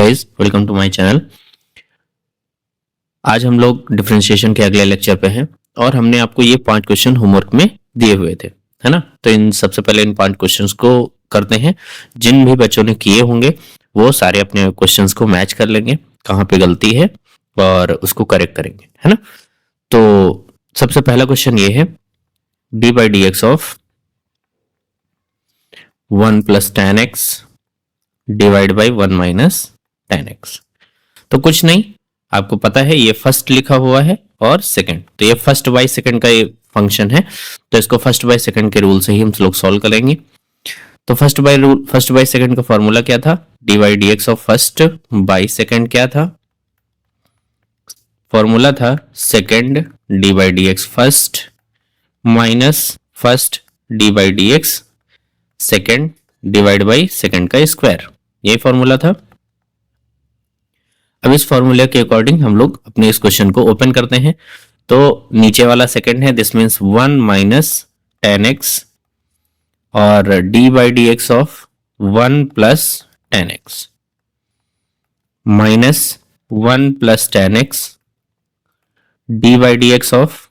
Guys, welcome to my channel. आज हम लोग डिफरेंशिएशन के अगले लेक्चर पे हैं और हमने आपको ये 5 क्वेश्चन होमवर्क में दिए हुए थे, है ना। तो इन सबसे पहले इन 5 क्वेश्चंस को करते हैं। जिन भी बच्चों ने किए होंगे वो सारे अपने क्वेश्चंस को मैच कर लेंगे, कहाँ पे गलती है और उसको करेक्ट करेंगे, है ना। तो सबसे पहला क्वेश्चन ये है, d by d x of 1 plus ten x divide by 1 minus ten x. तो कुछ नहीं, आपको पता है ये फर्स्ट लिखा हुआ है और सेकंड, तो ये फर्स्ट बाय सेकंड का ये फंक्शन है, तो इसको फर्स्ट बाय सेकंड के रूल से ही हम लोग सॉल्व करेंगे। तो फर्स्ट बाय सेकंड का फॉर्मूला क्या था, D by d x of first by second क्या था, फॉर्मूला था second d by d x first minus first d by d x second divide by second का स्क्वायर, यही फॉर्मूला था। अब इस फॉर्मूले के अकॉर्डिंग हम लोग अपने इस क्वेश्चन को ओपन करते हैं। तो नीचे वाला सेकंड है, this means 1 minus ten x और d by d x of 1 plus ten x minus 1 plus ten x d by d x of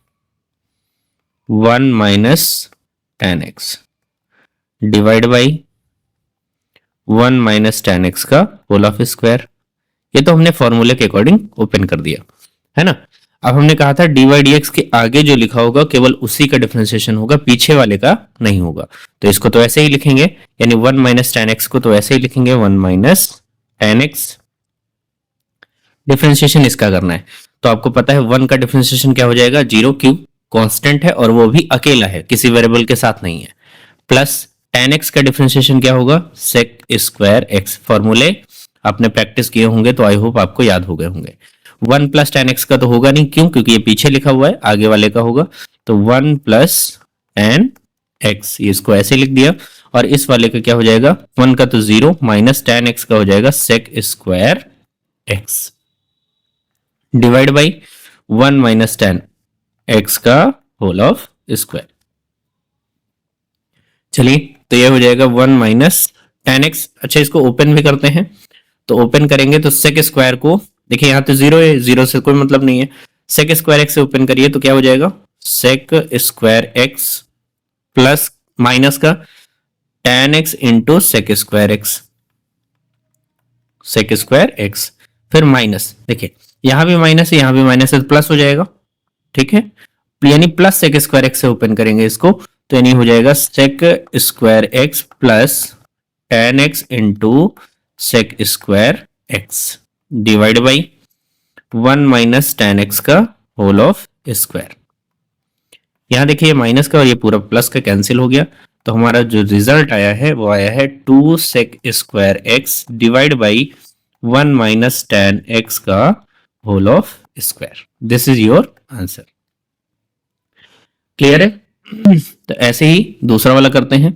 1 minus ten x divide by 1 minus ten x का whole of square. ये तो हमने फॉर्मूले के according open कर दिया, है ना। अब हमने कहा था डी वाई डी एक्स के आगे जो लिखा होगा केवल उसी का डिफरेंशिएशन होगा, पीछे वाले का नहीं होगा। तो इसको तो ऐसे ही लिखेंगे, यानी 1 माइनस टेन एक्स को तो ऐसे ही लिखेंगे 1 माइनस टेन एक्स। डिफरेंशिएशन इसका करना है, तो आपको पता है 1 का डिफरेंशिएशन क्या हो जाएगा, 0, क्यों कांस्टेंट है और वो भी अकेला है, किसी वेरिएबल के साथ नहीं है। प्लस टेन एक्स का डिफरेंशिएशन क्या होगा, सेक स्क्वायर एक्स। फॉर्मूले आपने प्रैक्टिस किए होंगे तो आई होप आपको याद हो गए होंगे। 1 प्लस टेन एक्स का तो होगा नहीं, क्यों, क्योंकि ये पीछे लिखा हुआ है, आगे वाले का होगा। तो 1 प्लस टेन एक्स, इसको ऐसे लिख दिया। और इस वाले का क्या हो जाएगा, 1 का तो 0 माइनस टेन एक्स का हो जाएगा sec square x divide by 1 minus ten x का होल ऑफ स्क्वायर। चलिए, तो ये हो जाएगा 1 माइनस टेन एक्स। अच्छा, इसको ओपन भी करते हैं। तो ओपन करेंगे तो सेक स्क्वायर को, देखिए यहां तो 0 है, 0 से कोई मतलब नहीं है। सेक स्क्वायर एक्स से ओपन करिए तो क्या हो जाएगा, sec square x plus minus का ten x into sec square x, sec square x, फिर माइनस, देखिए यहां भी माइनस है, यहां भी माइनस है, तो प्लस हो जाएगा, ठीक है। यानी प्लस सेक स्क्वायर एक्स से ओपन करेंगे इसको, तो यानी हो जाएगा sec square x plus ten x into sec square x divide by 1 minus ten x का होल ऑफ स्क्वायर। यहां देखिए माइनस का और ये पूरा प्लस का कैंसिल हो गया, तो हमारा जो रिजल्ट आया है वो आया है 2 sec square x divide by 1 minus ten x का whole of square. This is your answer. Clear है। तो ऐसे ही दूसरा वाला करते हैं।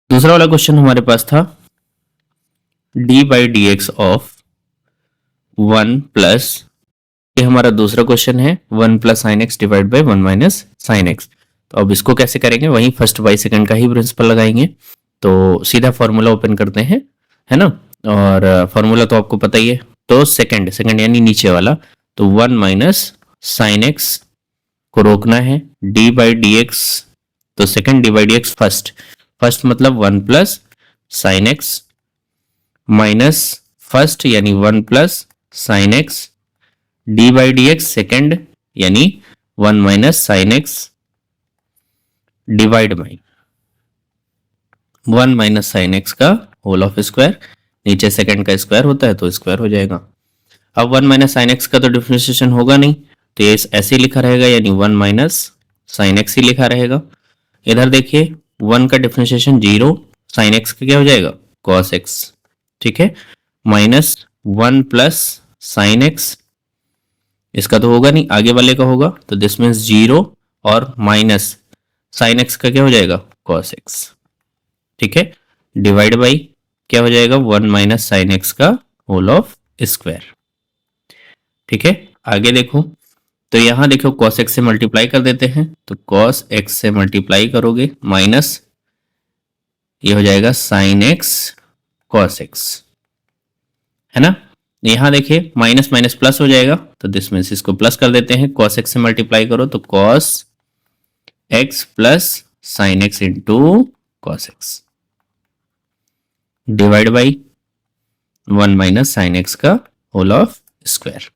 दूसरा वाला क्वेश्चन हमारे पास था D by d x of 1 plus, ये हमारा दूसरा क्वेश्चन है, 1 plus sine x divide by 1 minus sine x. तो अब इसको कैसे करेंगे, वहीं फर्स्ट बाई सेकंड का ही प्रिंसिपल लगाएंगे। तो सीधा फॉर्मूला ओपन करते हैं, है ना। और फॉर्मूला तो आपको पता ही है। तो सेकंड यानी नीचे वाला, तो 1 माइनस साइन एक्स को रोकना है, डी बाई डी एक्स, तो second d by d x first मतलब 1 plus sine x minus first यानी 1 plus sine x d by d x second यानी 1 minus sine x divide by 1 minus sine x का whole of square. नीचे second का square होता है तो square हो जाएगा। अब 1 माइनस साइन एक्स का तो डिफरेंशिएशन होगा नहीं, तो ये ऐसे ही लिखा रहेगा, यानी 1 माइनस साइन एक्स ही लिखा रहेगा। इधर देखिए 1 का डिफरेंशिएशन 0, साइन एक्स का क्या हो जाएगा, कॉस एक्स, ठीक है, माइनस 1 प्लस साइन एक्स, इसका तो होगा नहीं, आगे वाले का होगा, तो दिस मीन्स 0 और माइनस साइन एक्स का क्या हो जाएगा, कॉस एक्स, ठीक है, डिवाइड बाई क्या हो जाएगा, 1 माइनस साइन एक्स का होल ऑफ स्क्वायर, ठीक है। आगे देखो, तो यहां देखो cos x से मल्टीप्लाई कर देते हैं, तो cos x से मल्टीप्लाई करोगे माइनस ये हो जाएगा sin x cos x, है ना। यहां देखिए माइनस माइनस प्लस हो जाएगा, तो दिस मीन्स इसको प्लस कर देते हैं, cos x से मल्टीप्लाई करो तो cos x plus sine x into cos x divide by 1 minus sine x का होल ऑफ स्क्वायर।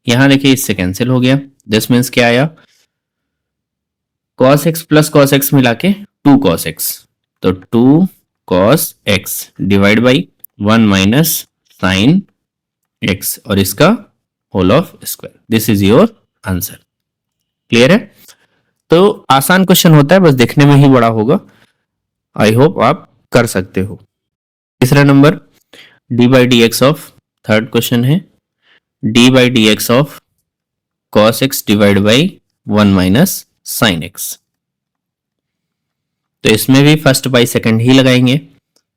यहां देखिए इससे कैंसिल हो गया, दिस मीन्स क्या आया, cos x plus cos x मिला के 2 cos x, तो 2 cos x divide by 1 minus sine x और इसका whole of square. This is your answer. Clear है? तो आसान क्वेश्चन होता है, बस देखने में ही बड़ा होगा। आई होप आप कर सकते हो। तीसरा number d by d x of, third question है d by d x of cos x divide by 1 minus sine x. तो इसमें भी फर्स्ट बाई सेकंड ही लगाएंगे।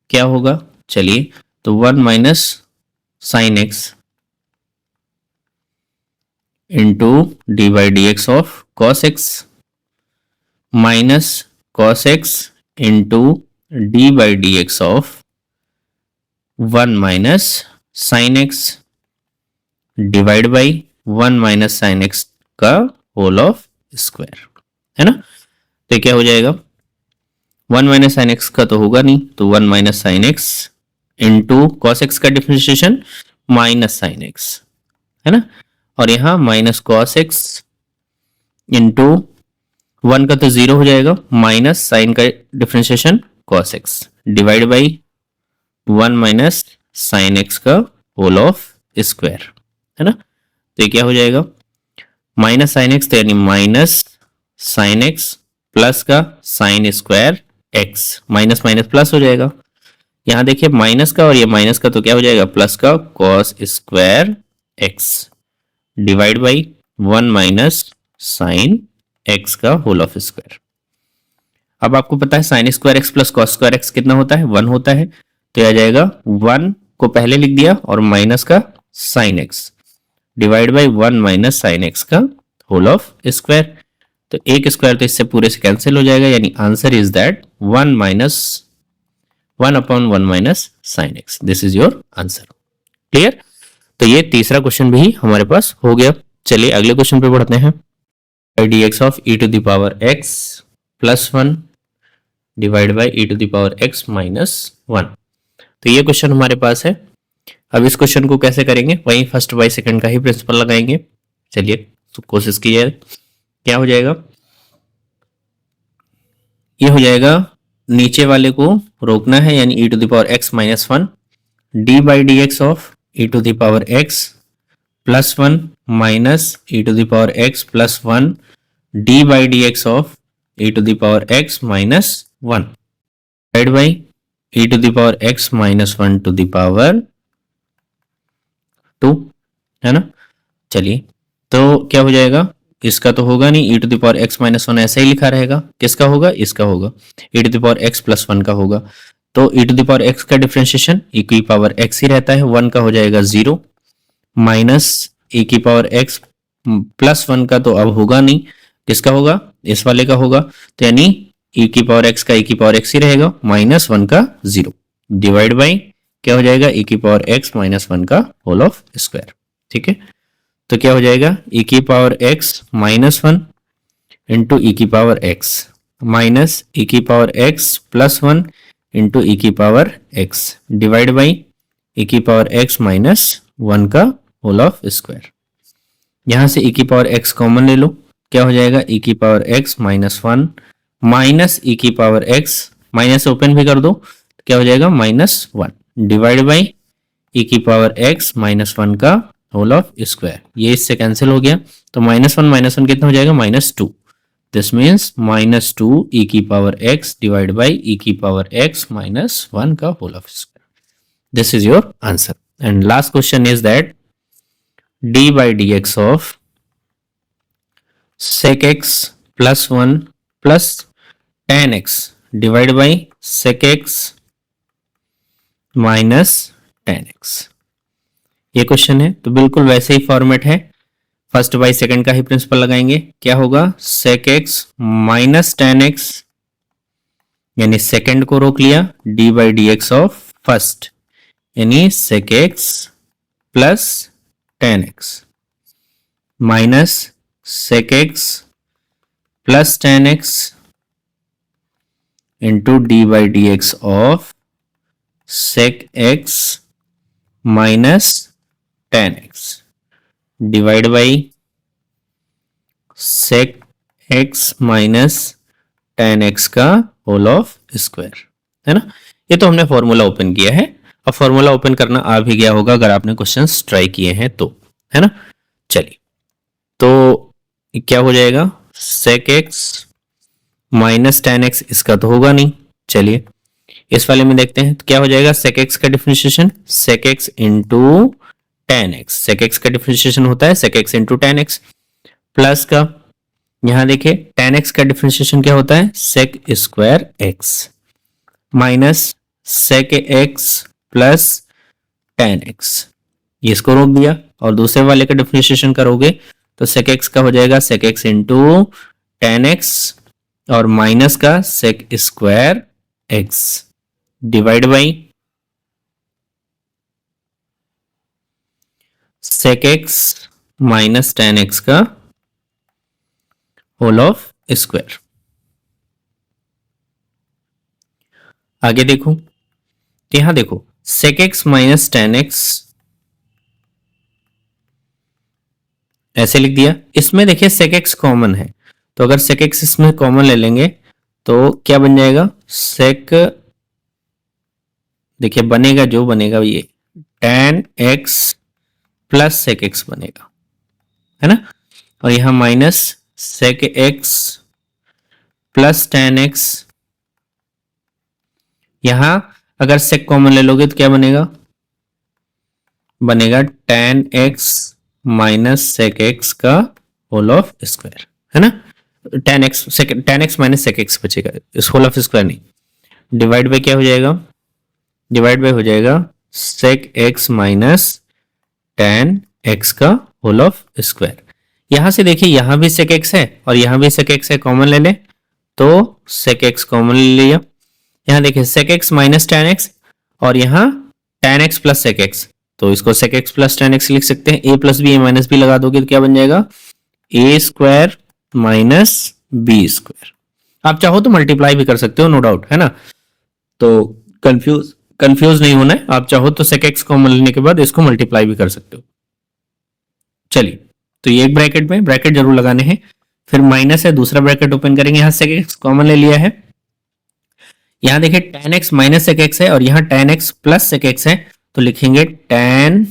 क्या होगा, चलिए, तो 1 minus sine x into D by d x of cos x minus cos x into D by d x of 1 minus sine x divide by 1 minus sine x का whole of square, है ना। तो क्या हो जाएगा, 1 minus sine x का तो होगा नहीं, तो 1 minus sine x into cos x का डिफरेंशिएशन माइनस साइन एक्स, है ना, और यहां माइनस कॉस एक्स इंटू 1 का तो 0 हो जाएगा, माइनस साइन का differentiation cos x divide by 1 minus sine x का होल ऑफ स्क्वायर, है ना। तो ये क्या हो जाएगा, माइनस साइन एक्स, तो यानी माइनस साइन एक्स प्लस का sine square x, minus minus plus हो जाएगा। यहां देखिए माइनस का और ये माइनस का, तो क्या हो जाएगा, प्लस का cos square x divide by 1 minus sine x का होल ऑफ स्क्वायर। अब आपको पता है sine square x plus cos square x कितना होता है, 1 होता है। तो आ जाएगा 1 को पहले लिख दिया और माइनस का sine x divide by 1 minus sine x का होल ऑफ स्क्वायर। तो एक स्क्वायर तो इससे पूरे से कैंसिल हो जाएगा, यानी answer is that 1 upon 1 minus sine x. This is your answer. Clear? तो ये तीसरा क्वेश्चन भी हमारे पास हो गया। चलिए अगले क्वेश्चन पे बढ़ते हैं। D x of e to the power x plus 1 divide by e to the power x minus 1। तो ये क्वेश्चन हमारे पास है। अब इस क्वेश्चन को कैसे करेंगे, वहीं फर्स्ट बाई सेकंड का ही प्रिंसिपल लगाएंगे। चलिए तो कोशिश कीजिए। क्या हो जाएगा, ये हो जाएगा, नीचे वाले को रोकना है, यानी e to the power x minus 1 d by d x of e to the power x plus 1 minus e to the power x plus 1 d by d x of e to the power x minus 1 divide by e to the power x minus 1 to the power 2, है ना। चलिए तो क्या हो जाएगा, इसका तो होगा नहीं, e to the power x minus 1 ऐसे ही लिखा रहेगा। किसका होगा, इसका होगा, e to the power x plus 1 का होगा। तो e to the power x का डिफरेंशिएशन e की पावर x ही रहता है, 1 का हो जाएगा 0 माइनस e की पावर x प्लस 1 का तो अब होगा नहीं, किसका होगा, इस वाले का होगा। तो यानी e की पावर x का e की पावर x ही रहेगा, माइनस 1 का 0 डिवाइड बाई क्या हो जाएगा, e की पावर x माइनस 1 का होल ऑफ स्क्वायर। ठीक है, तो क्या हो जाएगा, e की पावर x माइनस 1 इंटू ई की पावर x माइनस ई की पावर x प्लस 1 इंटू ई की power x divide by e की पावर x माइनस 1 का होल ऑफ स्क्वायर। यहां से ई की पावर x कॉमन ले लो, क्या हो जाएगा, ई की पावर x माइनस 1 माइनस ई की पावर x, माइनस ओपन भी कर दो, क्या हो जाएगा, माइनस 1 डिवाइड बाई ई की पावर x माइनस 1 का होल ऑफ स्क्वायर। ये इससे कैंसिल हो गया, तो माइनस 1 कितना हो जाएगा, minus 2। This means minus 2 e की power x divide by e की पावर x माइनस 1 का whole of square. This is your answer. And last question is that d by d x of sec x plus 1 plus tan x divide by sec x minus tan x। ये question है, तो बिल्कुल वैसे ही format है, first by second का ही principle लगाएंगे। क्या होगा, sec x minus tan x, यानी सेकंड को रोक लिया, D by d x of first, यानी sec x plus tan x minus sec x plus tan x into D by d x of sec x minus tan x divide by sec x minus tan x का whole of square, है ना। ये तो हमने formula open किया है। अब formula open करना आ भी गया होगा अगर आपने क्वेश्चंस ट्राई किए हैं तो, है ना। चलिए, तो क्या हो जाएगा, sec x minus tan x, इसका तो होगा नहीं। चलिए इस वाले में देखते हैं, तो क्या हो जाएगा, sec x का differentiation sec x into tan x, sec x का डिफरेंशिएशन होता है sec x into tan x, plus का यहां देखिए tan x का डिफरेंशिएशन क्या होता है, sec square x, minus sec x plus tan x, ये इसको रोक दिया। और दूसरे वाले का डिफरेंशिएशन करोगे तो sec x का हो जाएगा sec x into tan x और माइनस का sec square x divide by sec x minus tan x का होल ऑफ स्क्वायर। आगे देखो, तो यहां देखो sec x minus tan x ऐसे लिख दिया। इसमें देखिए sec x कॉमन है, तो अगर sec x इसमें कॉमन ले लेंगे तो क्या बन जाएगा, sec, देखिए बनेगा जो बनेगा ये tan x plus sec x बनेगा, है ना। और यहां minus sec x plus tan x, यहां अगर sec कॉमन ले लोगे तो क्या बनेगा, बनेगा tan x minus sec x का होल ऑफ स्क्वायर, है ना। tan x minus sec x बचेगा, इस होल ऑफ स्क्वायर नहीं। डिवाइड बाय क्या हो जाएगा, डिवाइड बाय हो जाएगा sec x minus tan x का होल ऑफ स्क्वायर। यहां से देखिए यहां भी sec x है और यहां भी sec x है, कॉमन ले ले तो sec x कॉमन ले लिया। यहां देखिए sec x minus tan x और यहां tan x plus sec x, तो इसको sec x plus tan x लिख सकते हैं। a plus b, a minus b लगा दोगे तो क्या बन जाएगा, a square minus b square. आप चाहो तो मल्टीप्लाई भी कर सकते हो, नो डाउट, है ना। तो कंफ्यूज नहीं होना है, आप चाहो तो sec x कॉमन लेने के बाद इसको मल्टीप्लाई भी कर सकते हो। चलिए, तो ये एक ब्रैकेट में ब्रैकेट जरूर लगाने हैं, फिर माइनस है, दूसरा ब्रैकेट ओपन करेंगे, यहां sec x कॉमन ले लिया है। यहां देखिए tan x minus sec x है और यहां tan x plus sec x है, तो लिखेंगे tan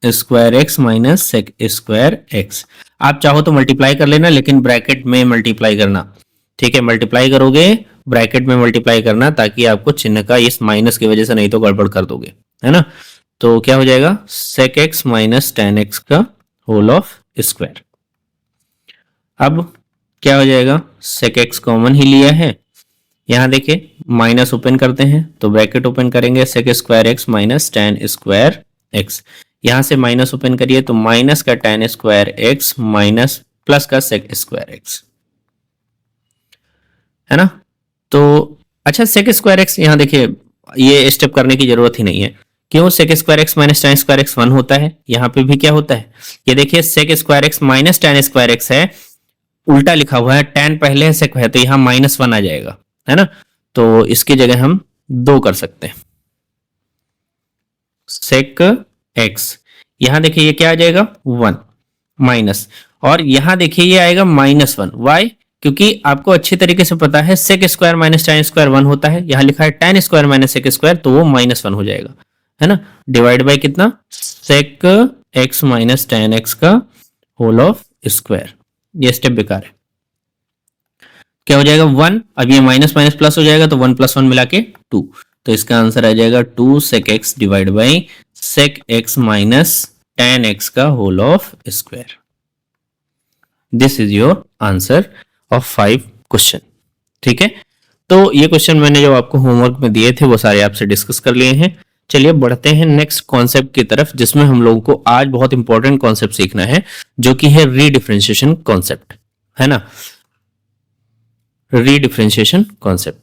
square x minus sec square x। आप चाहो तो मल्टीप्लाई कर लेना, लेकिन ब्रैकेट में मल्टीप्लाई करना, ठीक है। मल्टीप्लाई करोगे ब्रैकेट में मल्टीप्लाई करना, ताकि आपको चिन्ह का इस माइनस की वजह से नहीं तो गड़बड़ कर दोगे, है ना। तो क्या हो जाएगा, sec x minus tan x का होल ऑफ स्क्वायर। अब क्या हो जाएगा, sec x कॉमन ही लिया है, यहां देखिए माइनस ओपन करते हैं तो ब्रैकेट ओपन करेंगे sec square x minus tan square x। यहां से माइनस ओपन करिए तो माइनस का tan square x minus plus का sec स्क्वायर x, है ना। तो अच्छा, sec स्क्वायर x यहां देखिए ये स्टेप करने की जरूरत ही नहीं है, क्यों, sec square x minus tan square x 1 होता है, यहां पे भी क्या होता है, ये देखिए sec square x minus tan square x है, उल्टा लिखा हुआ है, tan पहले है sec है, तो यहां -1 आ जाएगा, है ना। तो इसकी जगह हम 2 कर सकते हैं, sec x, यहां देखिए ये क्या आ जाएगा 1 माइनस, और यहां देखिए ये आएगा -1, वाई, क्योंकि आपको अच्छी तरीके से पता है sec square minus tan square 1 होता है, यहां लिखा है tan square minus sec square, तो वो -1 हो जाएगा, है ना। डिवाइड बाय कितना, sec x minus tan x का होल ऑफ स्क्वायर। ये स्टेप बेकार है, क्या हो जाएगा 1, अब ये माइनस माइनस प्लस हो जाएगा, तो 1 + 1 मिला के 2, तो इसका आंसर आ जाएगा 2 sec x divide by sec x minus tan x का whole of square. This is your answer of 5 question, ठीक है। तो ये क्वेश्चन मैंने जो आपको होमवर्क में दिए थे वो सारे आपसे डिस्कस कर लिए हैं। चलिए बढ़ते हैं नेक्स्ट कॉन्सेप्ट की तरफ, जिसमें हम लोगों को आज बहुत इंपॉर्टेंट कॉन्सेप्ट सीखना है, जो कि है रीडिफरेंशिएशन कॉन्सेप्ट, है ना। रीडिफरेंशिएशन कॉन्सेप्ट,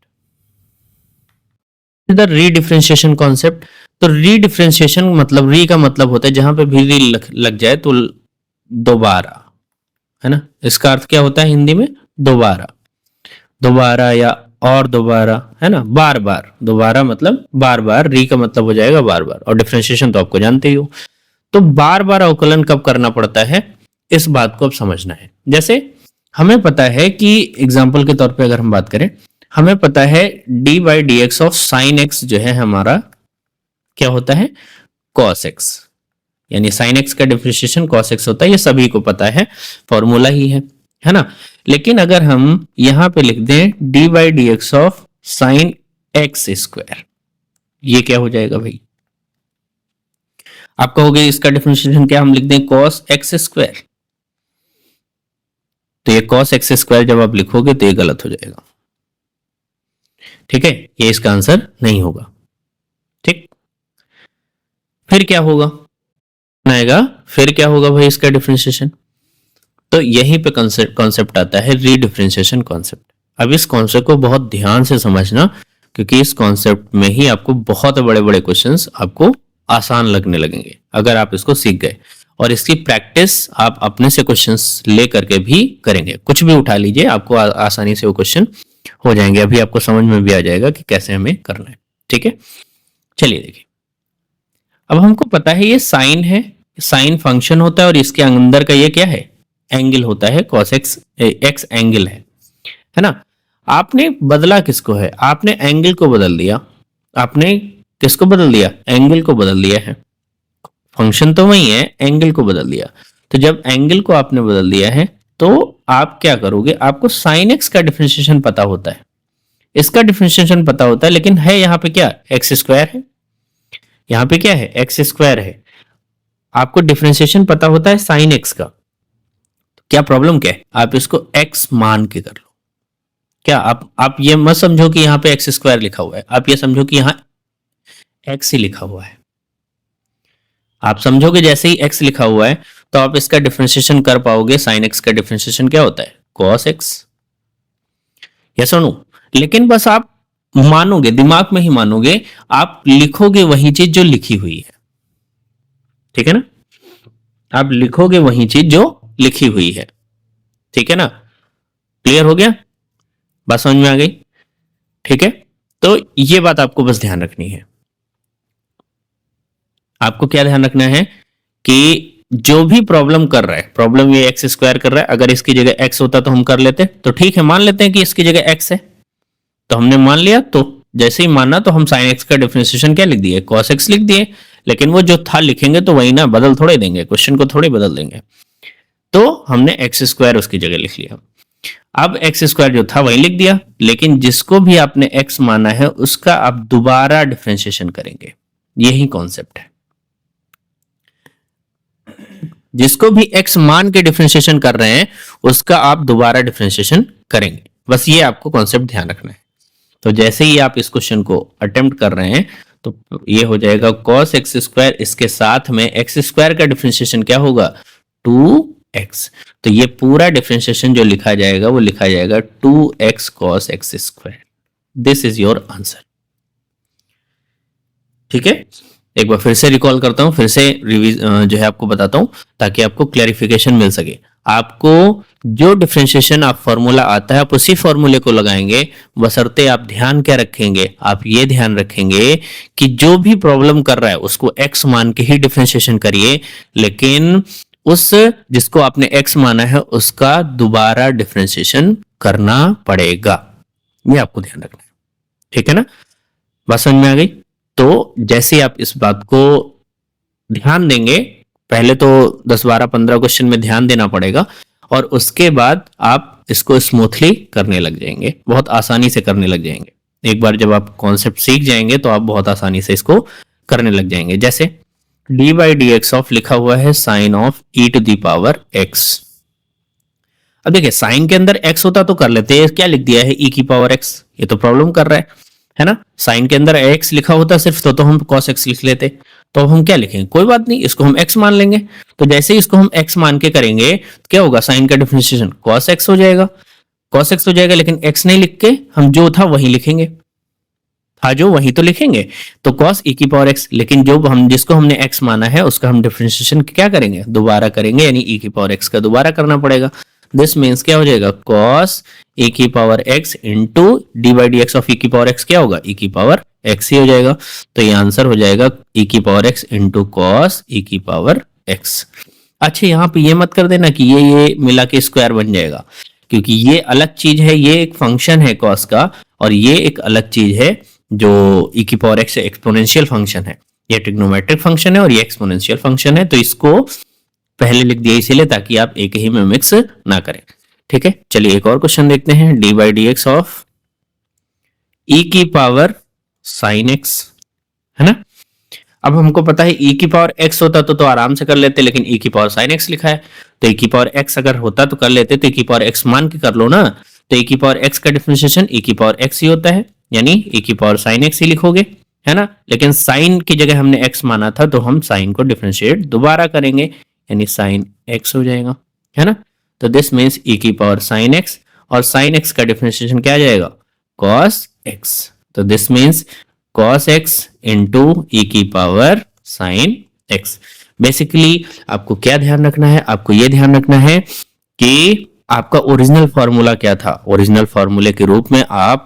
द रीडिफरेंशिएशन कॉन्सेप्ट, तो रीडिफरेंशिएशन मतलब री का मतलब होता है जहां पे भी री लग जाए तो दोबारा, है ना। इसका अर्थ क्या होता है हिंदी में? दोबारा, दोबारा या और दोबारा, है ना, बार बार। दोबारा मतलब बार बार, री का मतलब हो जाएगा बार बार, और डिफरेंशिएशन तो आपको जानते ही हो। तो बार बार अवकलन कब करना पड़ता है, इस बात को अब समझना है। जैसे हमें पता है कि एग्जाम्पल के तौर पे अगर हम बात करें, हमें पता है d by d x of sine x जो है हमारा क्या होता है, कॉस एक्स, यानी साइन एक्स का डिफरेंशिएशन कॉस एक्स होता है, ये सभी को पता है, फॉर्मूला ही है ना। लेकिन अगर हम यहां पे लिख दें D by d x of sine x square, ये क्या हो जाएगा भाई? आप कहोगे इसका डिफरेंशिएशन क्या, हम लिख दें कॉस एक्स स्क्वायर। तो ये कॉस एक्स स्क्वायर जब आप लिखोगे तो ये गलत हो जाएगा, ठीक है, ये इसका आंसर नहीं होगा। ठीक, फिर क्या होगा आएगा, फिर क्या होगा भाई इसका डिफरेंशिएशन? तो यहीं पे कॉन्सेप्ट आता है रीडिफरेंशिएशन कॉन्सेप्ट। अब इस कॉन्सेप्ट को बहुत ध्यान से समझना, क्योंकि इस कॉन्सेप्ट में ही आपको बहुत बड़े बड़े क्वेश्चंस आपको आसान लगने लगेंगे अगर आप इसको सीख गए। और इसकी प्रैक्टिस आप अपने से क्वेश्चंस ले करके भी करेंगे, कुछ भी उठा लीजिए, आपको आसानी से वो क्वेश्चन हो जाएंगे। अभी आपको समझ में भी आ जाएगा कि कैसे हमें करना है, ठीक है। चलिए देखिए, अब हमको पता है ये साइन है, साइन फंक्शन होता है, और इसके अंदर का ये क्या है, एंगल होता है, कॉस एक्स, एक्स एंगल है ना। आपने बदला किसको है, आपने एंगल को बदल दिया। आपने किसको बदल दिया, एंगल को बदल दिया है। फंक्शन तो वही है, एंगल को बदल दिया। तो जब एंगल को आपने बदल दिया है तो आप क्या करोगे, आपको साइन एक्स का डिफरेंशिएशन पता होता है, इसका डिफरेंशिएशन पता होता है, लेकिन है यहाँ पे क्या, एक्स स्क्वायर है, यहाँ पे क्या है, एक्स स्क्वायर है। आपको डिफरेंशिएशन पता होता है साइन एक्स का, तो क्या प्रॉब्लम क्या है, आप इसको एक्स मान के कर लो। क्या आप ये मत समझो कि यहाँ पे एक्स स्क्वायर लिखा हुआ है, आप ये समझो कि यहाँ एक्स ही लिखा हुआ है। आप समझोगे जैसे ही एक्स लिखा हुआ है तो आप इसका डिफरेंशिएशन कर पाओगे। साइन एक्स का डिफरेंशिएशन क्या होता है, कॉस एक्स, यस और नो। लेकिन बस आप मानोगे, दिमाग में ही मानोगे, आप लिखोगे वही चीज जो लिखी हुई है, ठीक है ना। आप लिखोगे वही चीज जो लिखी हुई है, ठीक है ना। क्लियर हो गया, बात समझ में आ गई, ठीक है। तो ये बात आपको बस ध्यान रखनी है। आपको क्या ध्यान रखना है कि जो भी प्रॉब्लम कर रहा है, प्रॉब्लम ये एक्स स्क्वायर कर रहा है, अगर इसकी जगह एक्स होता तो हम कर लेते, तो ठीक है, मान लेते हैं कि इसकी जगह एक्स है, तो हमने मान लिया। तो जैसे ही माना तो हम साइन एक्स का डिफरेंशिएशन क्या लिख दिए, कॉस एक्स लिख दिए। लेकिन वो जो था लिखेंगे तो वही ना, बदल थोड़े देंगे, क्वेश्चन को थोड़े बदल देंगे। तो हमने एक्स स्क्वायर उसकी जगह लिख लिया। अब एक्स स्क्वायर जो था वही लिख दिया, लेकिन जिसको भी आपने एक्स माना है उसका आप दोबारा डिफरेंशिएशन करेंगे, यही कॉन्सेप्ट है। जिसको भी एक्स मान के डिफरेंशिएशन कर रहे हैं उसका आप दोबारा डिफरेंशिएशन करेंगे, बस ये आपको कॉन्सेप्ट ध्यान रखना है। तो जैसे ही आप इस क्वेश्चन को अटेम्प्ट कर रहे हैं तो ये हो जाएगा cos एक्स स्क्वायर, इसके साथ में एक्स स्क्वायर का डिफरेंशिएशन क्या होगा, 2x। तो ये पूरा डिफरेंशिएशन जो लिखा जाएगा वो लिखा जाएगा 2x cos x square. This is your answer, ठीक है। एक बार फिर से रिकॉल करता हूं, फिर से रिवीज जो है आपको बताता हूं, ताकि आपको क्लैरिफिकेशन मिल सके। आपको जो डिफरेंशिएशन आप फॉर्मूला आता है आप उसी फॉर्मूले को लगाएंगे, बशर्ते आप ध्यान क्या रखेंगे, आप ये ध्यान रखेंगे कि जो भी प्रॉब्लम कर रहा है उसको x मान के ही डिफरेंशिएशन करिए, लेकिन उस जिसको आपने x माना है उसका दोबारा डिफरेंशिएशन करना पड़ेगा, ये आपको ध्यान रखना है, ठीक है ना। बात समझ में आ गई। तो जैसे आप इस बात को ध्यान देंगे, पहले तो 10 12 15 क्वेश्चन में ध्यान देना पड़ेगा, और उसके बाद आप इसको स्मूथली करने लग जाएंगे, बहुत आसानी से करने लग जाएंगे। एक बार जब आप कॉन्सेप्ट सीख जाएंगे तो आप बहुत आसानी से इसको करने लग जाएंगे। जैसे d by d x of लिखा हुआ है sine of e to the power x. अब देखिए साइन के अंदर x होता तो कर लेते हैं, क्या लिख दिया है e की पावर x, ये तो प्रॉब्लम कर रहा है ना। साइन के अंदर x लिखा होता सिर्फ तो हम cos x लिख लेते, तो अब हम क्या लिखेंगे, कोई बात नहीं, इसको हम x मान लेंगे। तो जैसे ही इसको हम x मान के करेंगे तो क्या होगा, साइन का डिफरेंशिएशन cos x हो जाएगा, cos x हो जाएगा, लेकिन x नहीं लिख के हम जो था वही लिखेंगे, था जो वही तो लिखेंगे, तो cos e की पावर x, लेकिन जो हम जिसको हमने x माना है उसका हम डिफरेंशिएशन क्या करेंगे, दोबारा करेंगे, यानी e की पावर x का दोबारा करना पड़ेगा। दिस मीन्स क्या हो जाएगा, cos e की power x into D by d x of e की पावर x क्या होगा, e की पावर x ही हो जाएगा। तो ये आंसर हो जाएगा e की power x into cos e की पावर x। अच्छा यहाँ पे ये मत कर देना कि ये मिला के स्क्वायर बन जाएगा, क्योंकि ये अलग चीज है, ये एक फंक्शन है कॉस का, और ये एक अलग चीज है जो e की पावर x एक्सपोनेंशियल फंक्शन है। ये ट्रिग्नोमेट्रिक फंक्शन है और ये एक्सपोनेंशियल फंक्शन है, तो इसको पहले लिख दिया इसीलिए ताकि आप एक ही में मिक्स ना करें। ठीक है, चलिए एक और क्वेश्चन देखते हैं। D by d x of e की पावर साइन x, है ना। अब हमको पता है e की पावर x होता तो आराम से कर लेते, लेकिन e की पावर साइन x लिखा है, तो e की पावर x अगर होता तो कर लेते, तो e की पावर x मान के कर लो ना। तो e की पावर x का डिफरेंशिएशन e की पावर x ही होता है, यानी e की पावर साइन x ही लिखोगे, है ना। लेकिन साइन की जगह हमने x माना था, तो हम साइन को डिफरेंशिएट दोबारा करेंगे, यानी साइन x हो जाएगा, है ना। तो दिस मीन्स e की पावर साइन x, और साइन x का डिफरेंशिएशन क्या आ जाएगा, cos x। तो this means cos x into e की पावर साइन x। बेसिकली आपको क्या ध्यान रखना है, आपको यह ध्यान रखना है कि आपका ओरिजिनल फॉर्मूला क्या था। ओरिजिनल फॉर्मूले के रूप में आप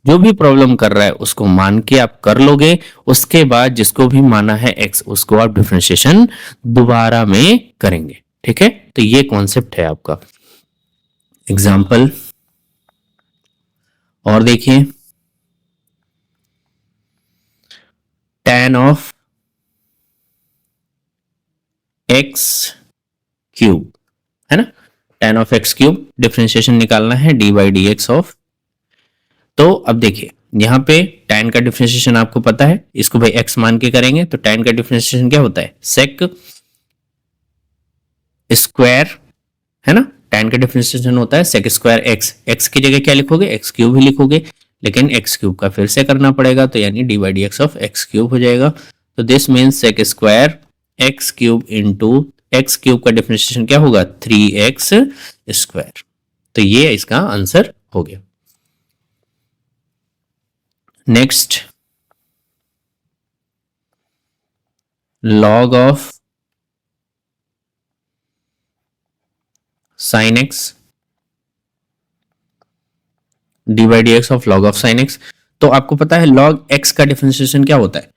जो भी प्रॉब्लम कर रहा है उसको मान के आप कर लोगे, उसके बाद जिसको भी माना है x उसको आप डिफरेंशिएशन दोबारा में करेंगे। ठीक है, तो ये कॉन्सेप्ट है आपका। एग्जाम्पल और देखिए, tan ऑफ x क्यूब, है ना, tan of x cube differentiation निकालना है d by d x of. तो अब देखिए यहां पे tan का डिफरेंशिएशन आपको पता है, इसको भाई x मान के करेंगे, तो tan का डिफरेंशिएशन क्या होता है, sec स्क्वायर, है ना। tan का डिफरेंशिएशन होता है sec स्क्वायर x, x की जगह क्या लिखोगे, x क्यूब ही लिखोगे, लेकिन x क्यूब का फिर से करना पड़ेगा, तो यानी d by d x of x cube हो जाएगा। तो this means sec square x cube into x cube का डिफरेंशिएशन क्या होगा, 3x स्क्वायर। तो ये इसका आंसर हो गया। Next, log of sine x D by d x of log of sine x। तो आपको पता है log x का डिफरेंशिएशन क्या होता है,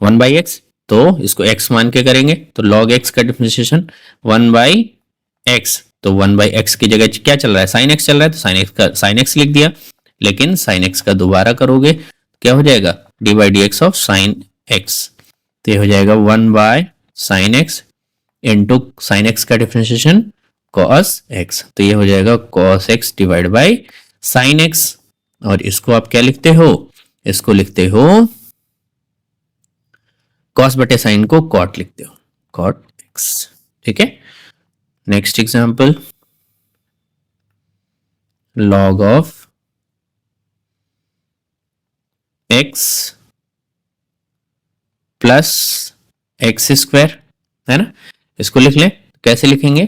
1 बाई एक्स, तो इसको x मान के करेंगे, तो log x का डिफरेंशिएशन 1 बाई एक्स, तो 1 बाई एक्स की जगह क्या चल रहा है, साइन x चल रहा है, तो साइन x लिख दिया, लेकिन साइन x का दोबारा करोगे क्या हो जाएगा, D by d x of sign x। तो ये हो जाएगा 1 by sine x into sine x का डिफरेंशिएशन cos x, तो ये हो जाएगा cos x divide by sine x, और इसको आप क्या लिखते हो, इसको लिखते हो cos बटे साइन को cot लिखते हो, cot x। ठीक है, next example, log of x plus x square, है ना। इसको लिख लें, कैसे लिखेंगे,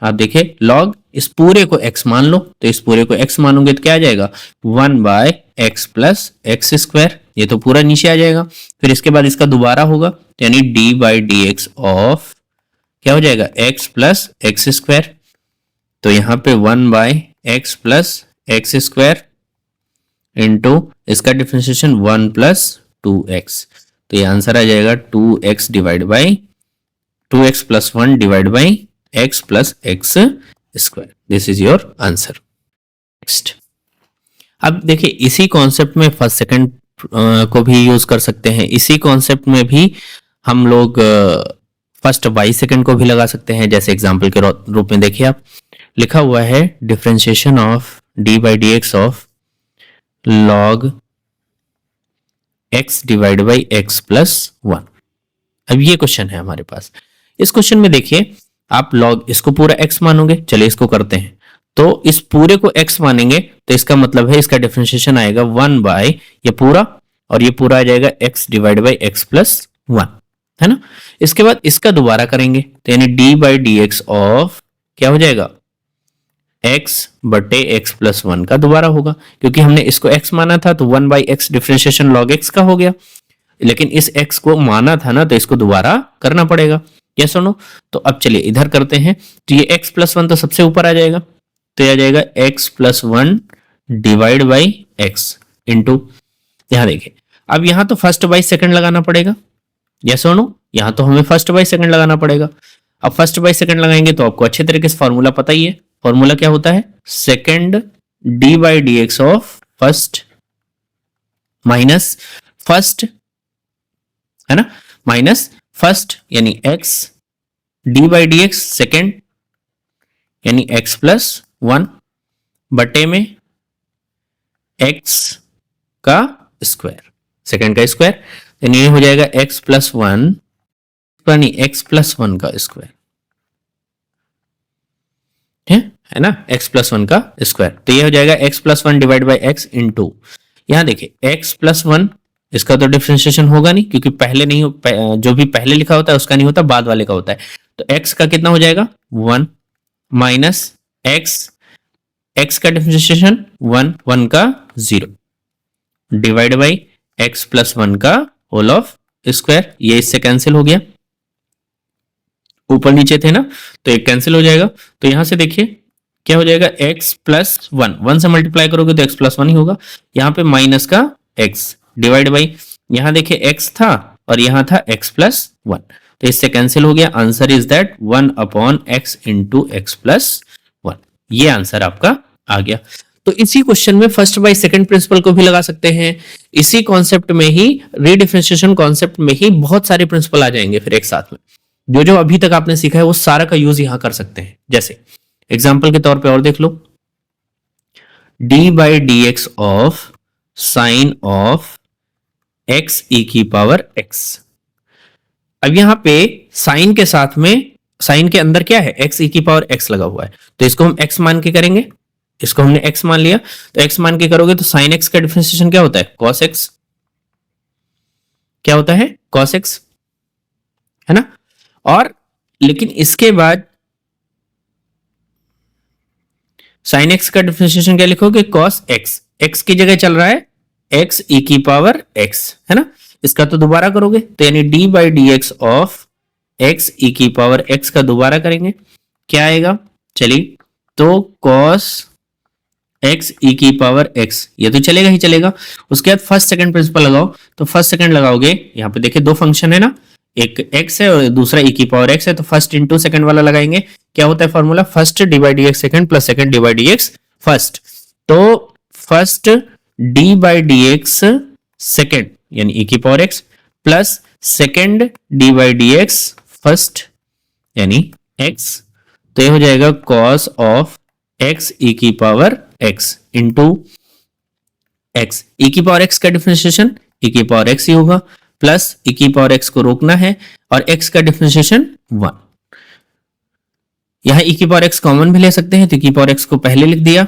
आप देखिए log इस पूरे को x मान लो, तो इस पूरे को x मानोगे तो क्या आ जाएगा, 1 by x plus x square, ये तो पूरा नीचे आ जाएगा। फिर इसके बाद इसका दोबारा होगा, तो यानी d by d x of क्या हो जाएगा, x प्लस एक्स स्क्वायर। तो यहां पे 1 by x plus x square into इसका डिफरेंशिएशन 1 प्लस 2x, तो ये आंसर आ जाएगा 2x divide by 2x plus 1 divide by x plus x square. This is your answer. Next, अब देखिए इसी कॉन्सेप्ट में फर्स्ट सेकंड को भी यूज कर सकते हैं, इसी कॉन्सेप्ट में भी हम लोग फर्स्ट बाई सेकंड को भी लगा सकते हैं। जैसे एग्जांपल के रूप में देखिए, आप लिखा हुआ है differentiation of D by d x of log x divide by x plus 1। अब ये क्वेश्चन है हमारे पास। इस क्वेश्चन में देखिए आप log इसको पूरा x मानोगे, चलिए इसको करते हैं, तो इस पूरे को x मानेंगे तो इसका मतलब है इसका डिफरेंशिएशन आएगा 1 बाय ये पूरा, और ये पूरा आ जाएगा x divide by x plus 1, है ना। इसके बाद इसका दोबारा करेंगे, तो यानी d by d x of क्या हो जाएगा, एक्स बटे एक्स प्लस वन का दोबारा होगा, क्योंकि हमने इसको एक्स माना था तो one by x differentiation log x का हो गया, लेकिन इस एक्स को माना था ना तो इसको दोबारा करना पड़ेगा। यस और नो? तो अब चलिए इधर करते हैं, तो ये एक्स प्लस वन तो सबसे ऊपर आ जाएगा, तो ये आ जाएगा x plus one divide by x into, यहां देखिए अब यहां तो फर्स्ट बाई सेकंड लगाना पड़ेगा। यस और नो? यहां तो हमें फर्स्ट बाई सेकंड लगाना पड़ेगा। अब फर्स्ट बाई सेकंड लगाएंगे तो आपको अच्छे तरीके से फॉर्मूला पता ही है। फॉर्मूला क्या होता है? Second d by d x of first minus first, है ना, माइनस फर्स्ट यानी x d by d x second यानी एक्स प्लस वन बटे में एक्स का स्क्वायर, सेकेंड का स्क्वायर, यानी ये हो जाएगा एक्स प्लस वन यानी एक्स प्लस वन का स्क्वायर, है ना, एक्स प्लस वन का स्क्वायर। तो ये हो जाएगा x plus one divide by x into, यहां देखिए एक्स प्लस वन, इसका तो डिफरेंशिएशन होगा नहीं क्योंकि पहले नहीं जो भी पहले लिखा होता है उसका नहीं होता, बाद वाले का होता है। तो x का कितना हो जाएगा? वन माइनस एक्स का डिफरेंशिएशन वन, वन का zero divide by x plus one का होल ऑफ स्क्वायर, ये इससे कैंसिल हो गया, ऊपर नीचे थे ना तो एक कैंसिल हो जाएगा। तो यहां से देखिए क्या हो जाएगा, x प्लस वन, वन से मल्टीप्लाई करोगे तो x प्लस वन ही होगा, यहाँ पे माइनस का x डिवाइड बाई, यहां देखिए x था और यहां था x प्लस वन, तो इससे कैंसिल हो गया। Answer is that one upon x into x plus one, ये आंसर आपका आ गया। तो इसी क्वेश्चन में फर्स्ट बाय सेकंड प्रिंसिपल को भी लगा सकते हैं, इसी कॉन्सेप्ट में ही रीडिफरेंशिएशन कॉन्सेप्ट में ही बहुत सारे प्रिंसिपल आ जाएंगे फिर एक साथ में। जो जो अभी तक आपने सीखा है वो सारा का यूज यहां कर सकते हैं। जैसे एग्जाम्पल के तौर पे और देख लो, d by d x of sine of x e की पावर एक्स। अब यहां पे साइन के साथ में, साइन के अंदर क्या है, एक्स ई की पावर एक्स लगा हुआ है, तो इसको हम एक्स मान के करेंगे, इसको हमने एक्स मान लिया, तो एक्स मान के करोगे तो साइन एक्स का डिफरेंशिएशन क्या होता है, कॉस एक्स, क्या होता है, कॉस एक्स, है ना। और लेकिन इसके बाद साइन एक्स का डिफरेंशिएशन क्या लिखोगे, कॉस एक्स, एक्स की जगह चल रहा है एक्स ई की पावर एक्स, है ना, इसका तो दोबारा करोगे तो यानी d by d x of x e की पावर एक्स का दोबारा करेंगे, क्या आएगा, चलिए तो कॉस एक्स ई की पावर एक्स, ये तो चलेगा ही चलेगा। उसके बाद फर्स्ट सेकंड प्रिंसिपल लगाओ, तो फर्स्ट सेकंड लगाओगे, यहां पे देखिए दो फंक्शन है ना, एक x है और दूसरा e की पावर x है, तो फर्स्ट इंटू सेकंड वाला लगाएंगे, क्या होता है formula, first d by d x second plus second d by d x first, तो first d by d x second यानी e की power x plus second d by d x first यानी x, तो ये हो जाएगा cos of x e की power x into x, e की पावर x का डिफरेंशिएशन e की पावर x ही होगा, प्लस e की पावर x को रोकना है और x का डिफरेंशिएशन वन, यहां e की पावर x कॉमन भी ले सकते हैं, तो e की पावर x को पहले लिख दिया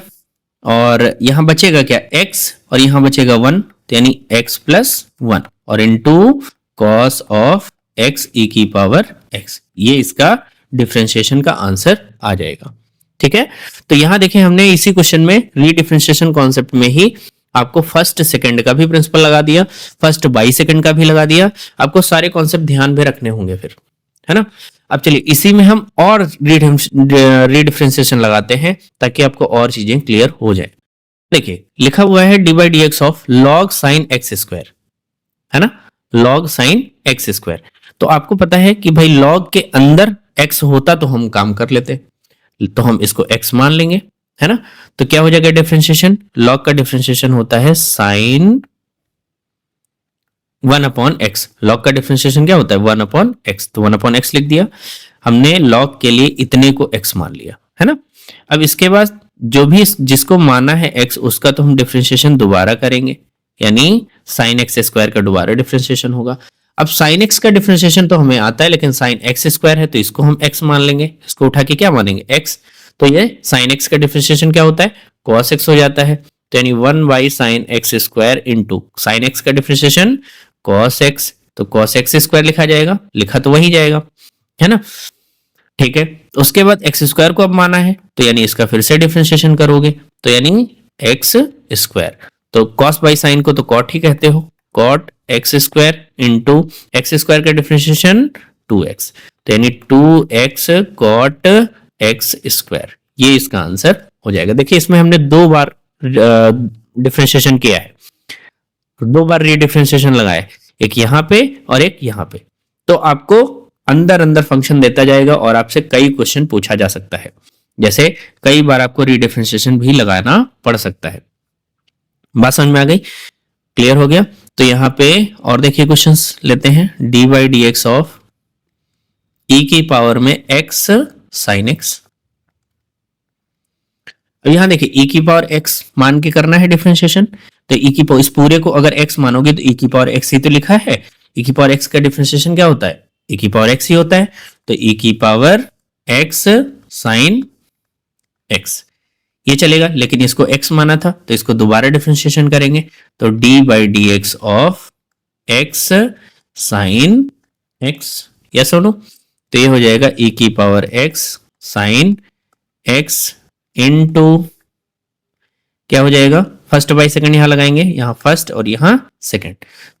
और यहां बचेगा क्या, x और यहां बचेगा वन, तो यानी x प्लस वन और into cos of x e की पावर x, ये इसका डिफरेंशिएशन का आंसर आ जाएगा। ठीक है, तो यहां देखें हमने इसी क्वेश्चन में रीडिफरेंशिएशन कॉन्सेप्ट में ही आपको फर्स्ट सेकंड का भी प्रिंसिपल लगा दिया, फर्स्ट बाई सेकंड का भी लगा दिया, आपको सारे कॉन्सेप्ट ध्यान में रखने होंगे फिर, है ना। अब चलिए इसी में हम और रीडिफरेंशिएशन लगाते हैं ताकि आपको और चीजें क्लियर हो जाए। देखिए लिखा हुआ है d by d x of log sine x square, है ना, लॉग साइन एक्स स्क्वायर, तो आपको पता है कि भाई लॉग के अंदर एक्स होता तो हम काम कर लेते, तो हम इसको एक्स मान लेंगे, है ना। तो क्या हो जाएगा डिफरेंशिएशन, लॉग का डिफरेंशिएशन होता है sine one upon x, log का डिफरेंशिएशन क्या होता है वन अपॉन एक्स, तो वन अपॉन एक्स लिख दिया हमने, लॉग के लिए इतने को एक्स मान लिया, है ना। अब इसके बाद जो भी जिसको माना है एक्स उसका तो हम डिफरेंशिएशन दोबारा करेंगे, यानी साइन एक्स स्क्वायर का दोबारा डिफरेंशिएशन होगा। अब साइन एक्स का डिफरेंशिएशन तो हमें आता है, लेकिन साइन एक्स स्क्वायर है तो इसको हम एक्स मान लेंगे, इसको उठा के क्या मानेंगे एक्स, तो ये साइन एक्स का डिफरेंशिएशन क्या होता है cos x हो जाता है, तो यानी one by sine x square into sine x का डिफरेंशिएशन cos x, तो cos x स्क्वायर लिखा जाएगा, लिखा तो वही जाएगा, है ना। ठीक है, उसके बाद एक्स स्क्वायर को अब माना है, तो यानी इसका फिर से डिफरेंशिएशन करोगे, तो यानी एक्स स्क्वायर। तो कॉस बाई साइन को तो कॉट ही कहते हो, cot x square into x square का डिफरेंशिएशन 2x, तो यानी 2x कॉट एक्स स्क्वायर, ये इसका आंसर हो जाएगा। देखिए इसमें हमने दो बार डिफरेंशिएशन किया है, दो बार रीडिफरेंशिएशन लगाया, एक यहां पे और एक यहां पे, तो आपको अंदर अंदर फंक्शन देता जाएगा और आपसे कई क्वेश्चन पूछा जा सकता है, जैसे कई बार आपको रीडिफरेंशिएशन भी लगाना पड़ सकता है। बात समझ में आ गई, क्लियर हो गया? तो यहां पे और देखिए क्वेश्चंस लेते हैं, d by d x of e की पावर में एक्स साइन एक्स। अब यहां देखिए ई की पावर एक्स मान के करना है डिफरेंशिएशन, तो ई की पावर, इस पूरे को अगर एक्स मानोगे तो ई की पावर एक्स ही तो लिखा है, ई की पावर एक्स का डिफरेंशिएशन क्या होता है, ई की पावर एक्स ही होता है, तो ई की पावर एक्स साइन एक्स ये चलेगा, लेकिन इसको एक्स माना था तो इसको दोबारा डिफरेंशिएशन करेंगे, तो D by d x of x sine x, yes और नो, तो ये हो जाएगा ई की power x sine x into क्या हो जाएगा, फर्स्ट बाई सेकंड यहां लगाएंगे, यहां फर्स्ट और यहां सेकंड,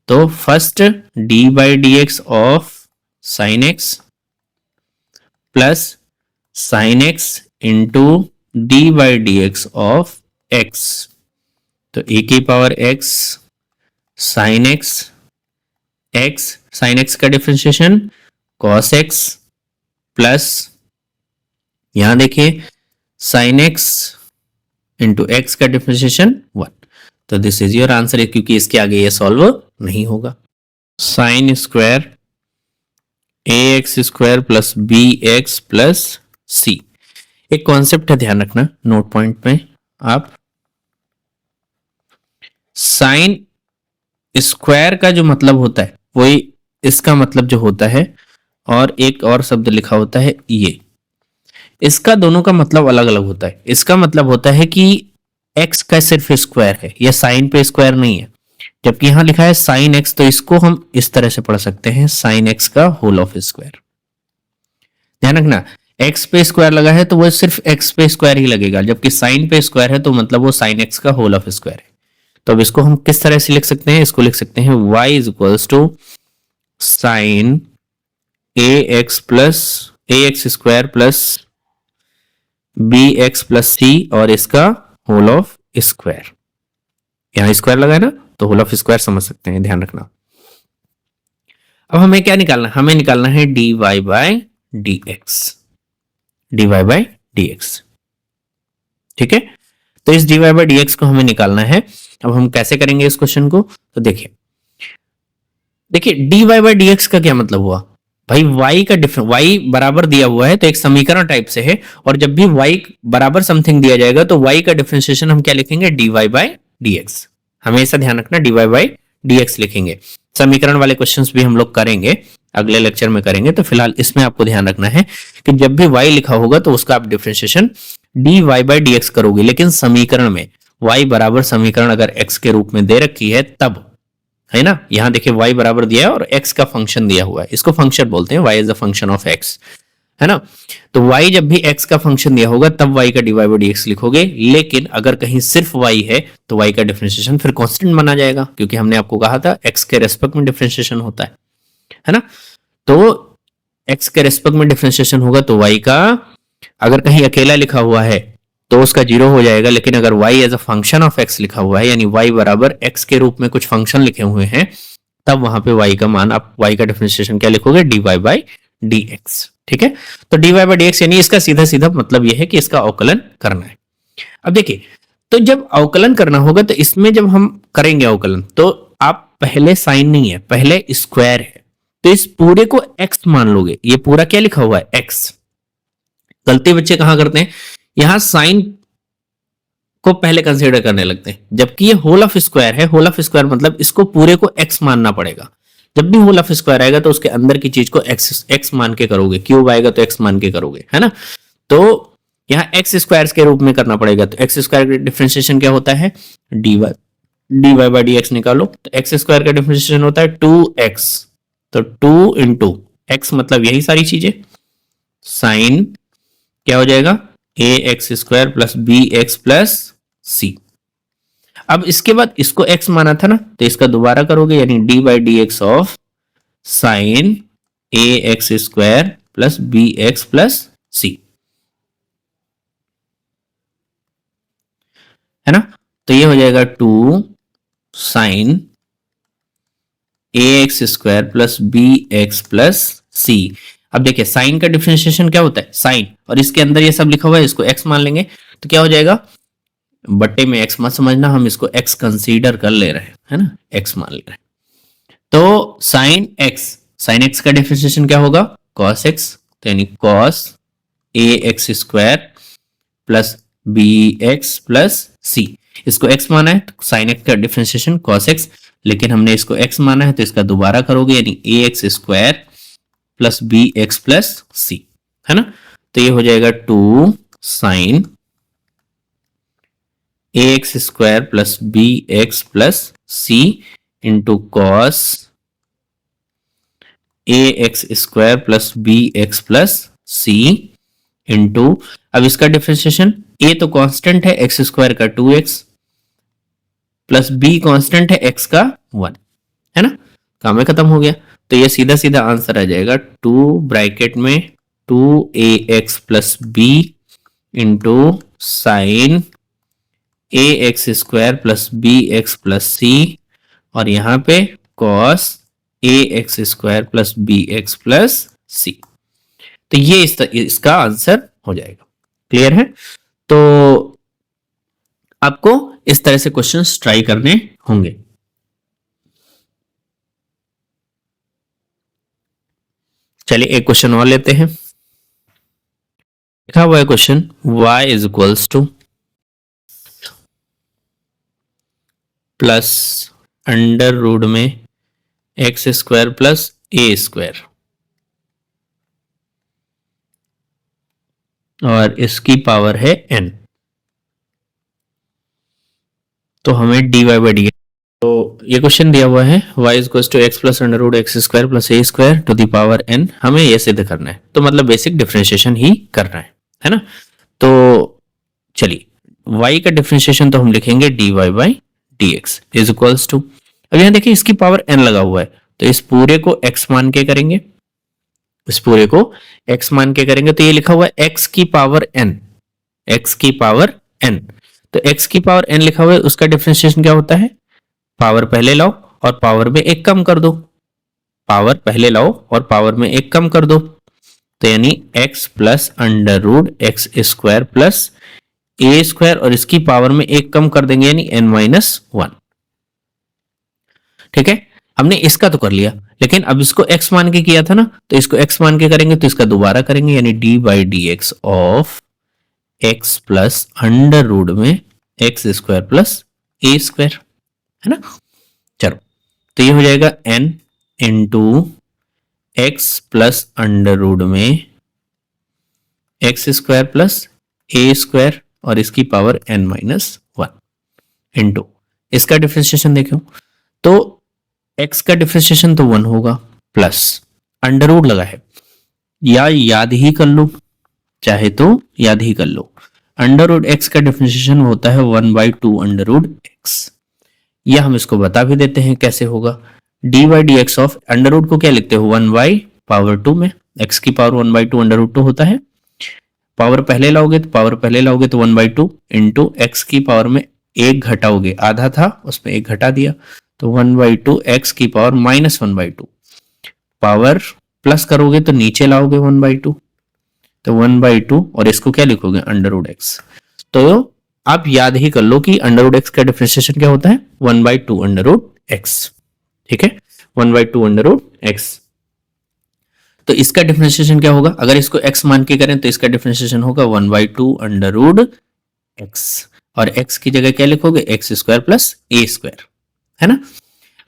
तो first d by d x of sine x plus sine x into D by d x of x, तो e की power x sine x, x sine x का differentiation cos x plus यहां देखिए sine x into x का differentiation 1, तो this is your answer, क्योंकि इसके आगे ये सॉल्व नहीं होगा। Sine square a x square plus b x plus c, एक कॉन्सेप्ट है ध्यान रखना नोट पॉइंट में, आप साइन स्क्वायर का जो मतलब होता है वही इसका मतलब जो होता है, और एक और शब्द लिखा होता है ये, इसका दोनों का मतलब अलग अलग होता है। इसका मतलब होता है कि x का सिर्फ स्क्वायर है, यह साइन पे स्क्वायर नहीं है, जबकि यहां लिखा है साइन x, तो इसको हम इस तरह से पढ़ सकते हैं साइन x का होल ऑफ स्क्वायर। ध्यान रखना x पे स्क्वायर लगा है तो वो सिर्फ x पे स्क्वायर ही लगेगा, जबकि साइन पे स्क्वायर है तो मतलब वो साइन x का होल ऑफ स्क्वायर है। तो अब इसको हम किस तरह से लिख सकते हैं, इसको लिख सकते हैं y is equals to sine a x plus a x square plus b x plus c और इसका होल ऑफ स्क्वायर, यहां स्क्वायर लगा है ना तो होल ऑफ स्क्वायर समझ सकते हैं, ध्यान रखना। अब हमें क्या निकालना है, हमें निकालना है d y by d x, d y by d x, ठीक है। तो इस d y by d x को हमें निकालना है। अब हम कैसे करेंगे इस क्वेश्चन को, तो देखिए d y by d x का क्या मतलब हुआ भाई, y का डिफरेंस, y बराबर दिया हुआ है तो एक समीकरण टाइप से है, और जब भी y बराबर समथिंग दिया जाएगा तो y का डिफरेंशिएशन हम क्या लिखेंगे, dy बाई dx, हमेशा ध्यान रखना dy बाई dx लिखेंगे। समीकरण वाले क्वेश्चंस भी हम लोग करेंगे, अगले लेक्चर में करेंगे, तो फिलहाल इसमें आपको ध्यान रखना है कि जब भी y लिखा होगा तो उसका आप डिफरेंशिएशन dy बाई dx करोगे, लेकिन समीकरण में y बराबर समीकरण अगर x के रूप में दे रखी है तब, है ना, यहां देखिए y बराबर दिया है और x का फंक्शन दिया हुआ है, इसको फंक्शन बोलते हैं, y is the function of x, है ना। तो y जब भी x का फंक्शन दिया होगा तब y का dy बाई dx लिखोगे, लेकिन अगर कहीं सिर्फ y है तो y का डिफरेंशिएशन फिर कांस्टेंट माना जाएगा, क्योंकि हमने आपको कहा था x के रेस्पेक्ट में डिफरेंशिएशन होता है ना। तो x के रेस्पेक्ट में डिफरेंशिएशन होगा तो y का अगर कहीं अकेला लिखा हुआ है तो उसका 0 हो जाएगा, लेकिन अगर y as a function of x लिखा हुआ है, यानी y बराबर x के रूप में कुछ फंक्शन लिखे हुए हैं, तब वहां पे y का मान, आप y का डिफरेंशिएशन क्या लिखोगे, dy बाई dx, ठीक है। तो dy बाई dx यानी इसका सीधा सीधा मतलब यह है कि इसका अवकलन करना है। अब देखिए, तो जब अवकलन करना होगा तो इसमें जब हम करेंगे अवकलन, तो आप पहले साइन नहीं है, पहले स्क्वायर है, तो इस पूरे को x मान लोगे, ये पूरा क्या लिखा हुआ है x। गलती बच्चे कहां करते हैं, यहां साइन को पहले कंसीडर करने लगते हैं, जबकि ये होल ऑफ स्क्वायर है, होल ऑफ स्क्वायर मतलब इसको पूरे को x मानना पड़ेगा। जब भी होल ऑफ स्क्वायर आएगा तो उसके अंदर की चीज को x मान के करोगे, क्यूब आएगा तो x मान के करोगे, है ना। तो यहां x स्क्वायर के रूप में करना पड़ेगा, तो x स्क्वायर का डिफरेंशिएशन क्या होता है, dy बाई dx निकालो, तो x स्क्वायर का डिफरेंशिएशन होता है 2x, तो 2 इंटू x मतलब यही सारी चीजें, साइन क्या हो जाएगा, a x square plus b x plus c. अब इसके बाद इसको x माना था ना, तो इसका दोबारा करोगे, यानी d by d x of sine a x square plus b x plus c, है ना। तो ये हो जाएगा 2 sine a x square plus b x plus c. अब देखिए साइन का डिफरेंशिएशन क्या होता है, साइन, और इसके अंदर ये सब लिखा हुआ है, इसको x मान लेंगे, तो क्या हो जाएगा, बट्टे में x मत समझना, हम इसको x कंसीडर कर ले रहे हैं, है ना, x मान ले रहे हैं। तो साइन x का डिफरेंशिएशन क्या होगा, cos x, तो यानी cos a x square plus b x plus c. इसको x माना है तो साइन x का डिफरेंशिएशन cos x, लेकिन हमने इसको x माना है तो इसका दोबारा करोगे, यानी a x square plus b x plus c, है ना। तो ये हो जाएगा 2 sine a x square plus b x plus c into cos a x square plus b x plus c into, अब इसका डिफरेंशिएशन, ए तो कांस्टेंट है एक्स स्क्वायर का 2x प्लस बी कांस्टेंट है x का 1, है ना, काम में खत्म हो गया। तो ये सीधा सीधा आंसर आ जाएगा 2 ब्रैकेट में 2ax plus b into sine a x square plus b x plus c, और यहां पे cos a x square plus b x plus c. तो ये इसका आंसर हो जाएगा। क्लियर है। तो आपको इस तरह से क्वेश्चंस ट्राई करने होंगे। चलिए एक क्वेश्चन और लेते हैं। लिखा हुआ है question y is equals to plus under root में x square plus a square, और इसकी पावर है n। तो हमें dy बाई डी, तो ये क्वेश्चन दिया हुआ है y is equals to x plus under root x square plus a square to the power n, हमें ये सिद्ध करना है, तो मतलब बेसिक डिफरेंशिएशन ही करना है ना। तो चलिए y का डिफरेंशिएशन तो हम लिखेंगे dy by d x is equals to, अब यहां देखिए इसकी पावर n लगा हुआ है, तो इस पूरे को x मान के करेंगे, इस पूरे को x मान के करेंगे, तो ये लिखा हुआ है x की पावर n, x की पावर n, तो x की पावर n लिखा हुआ है, उसका डिफरेंशिएशन क्या होता है, पावर पहले लाओ और पावर में एक कम कर दो, पावर पहले लाओ और पावर में एक कम कर दो, तो यानी x plus under root x square plus a square, और इसकी पावर में एक कम कर देंगे यानी n माइनस 1। ठीक है, हमने इसका तो कर लिया, लेकिन अब इसको x मान के किया था ना, तो इसको x मान के करेंगे तो इसका दोबारा करेंगे, यानी d by d x of x plus under root में x square plus a square, है ना। चलो तो ये हो जाएगा n into x plus under root में x square plus a square, और इसकी पावर n माइनस 1 इंटू इसका डिफरेंशिएशन देखो, तो x का डिफरेंशिएशन तो 1 होगा, प्लस अंडर रूट लगा है, या याद ही कर लो, चाहे तो याद ही कर लो, अंडर रूट एक्स का डिफरेंशिएशन होता है 1/2 अंडर रूट एक्स, या हम इसको बता भी देते हैं कैसे होगा, d by d x of under root को क्या लिखते हो 1/2 में, x की पावर 1/2 अंडर रूट 2 होता है, पावर पहले लाओगे तो 1/2 इंटू एक्स की पावर में एक घटाओगे, आधा था उसमें एक घटा दिया, तो 1/2 एक्स की पावर माइनस 1/2, पावर प्लस करोगे तो नीचे लाओगे 1/2, तो 1/2 और इसको क्या लिखोगे अंडर रूट एक्स। तो आप याद ही कर लो कि अंडर रूट एक्स का डिफरेंशिएशन क्या होता है 1/2 अंडर रूट एक्स। ठीक है, 1/2 अंडर रूट एक्स। तो इसका डिफरेंशिएशन क्या होगा, अगर इसको x मान के करें तो इसका डिफरेंशिएशन होगा 1/2 अंडर रूट एक्स, और x की जगह क्या लिखोगे x square plus a square, है ना।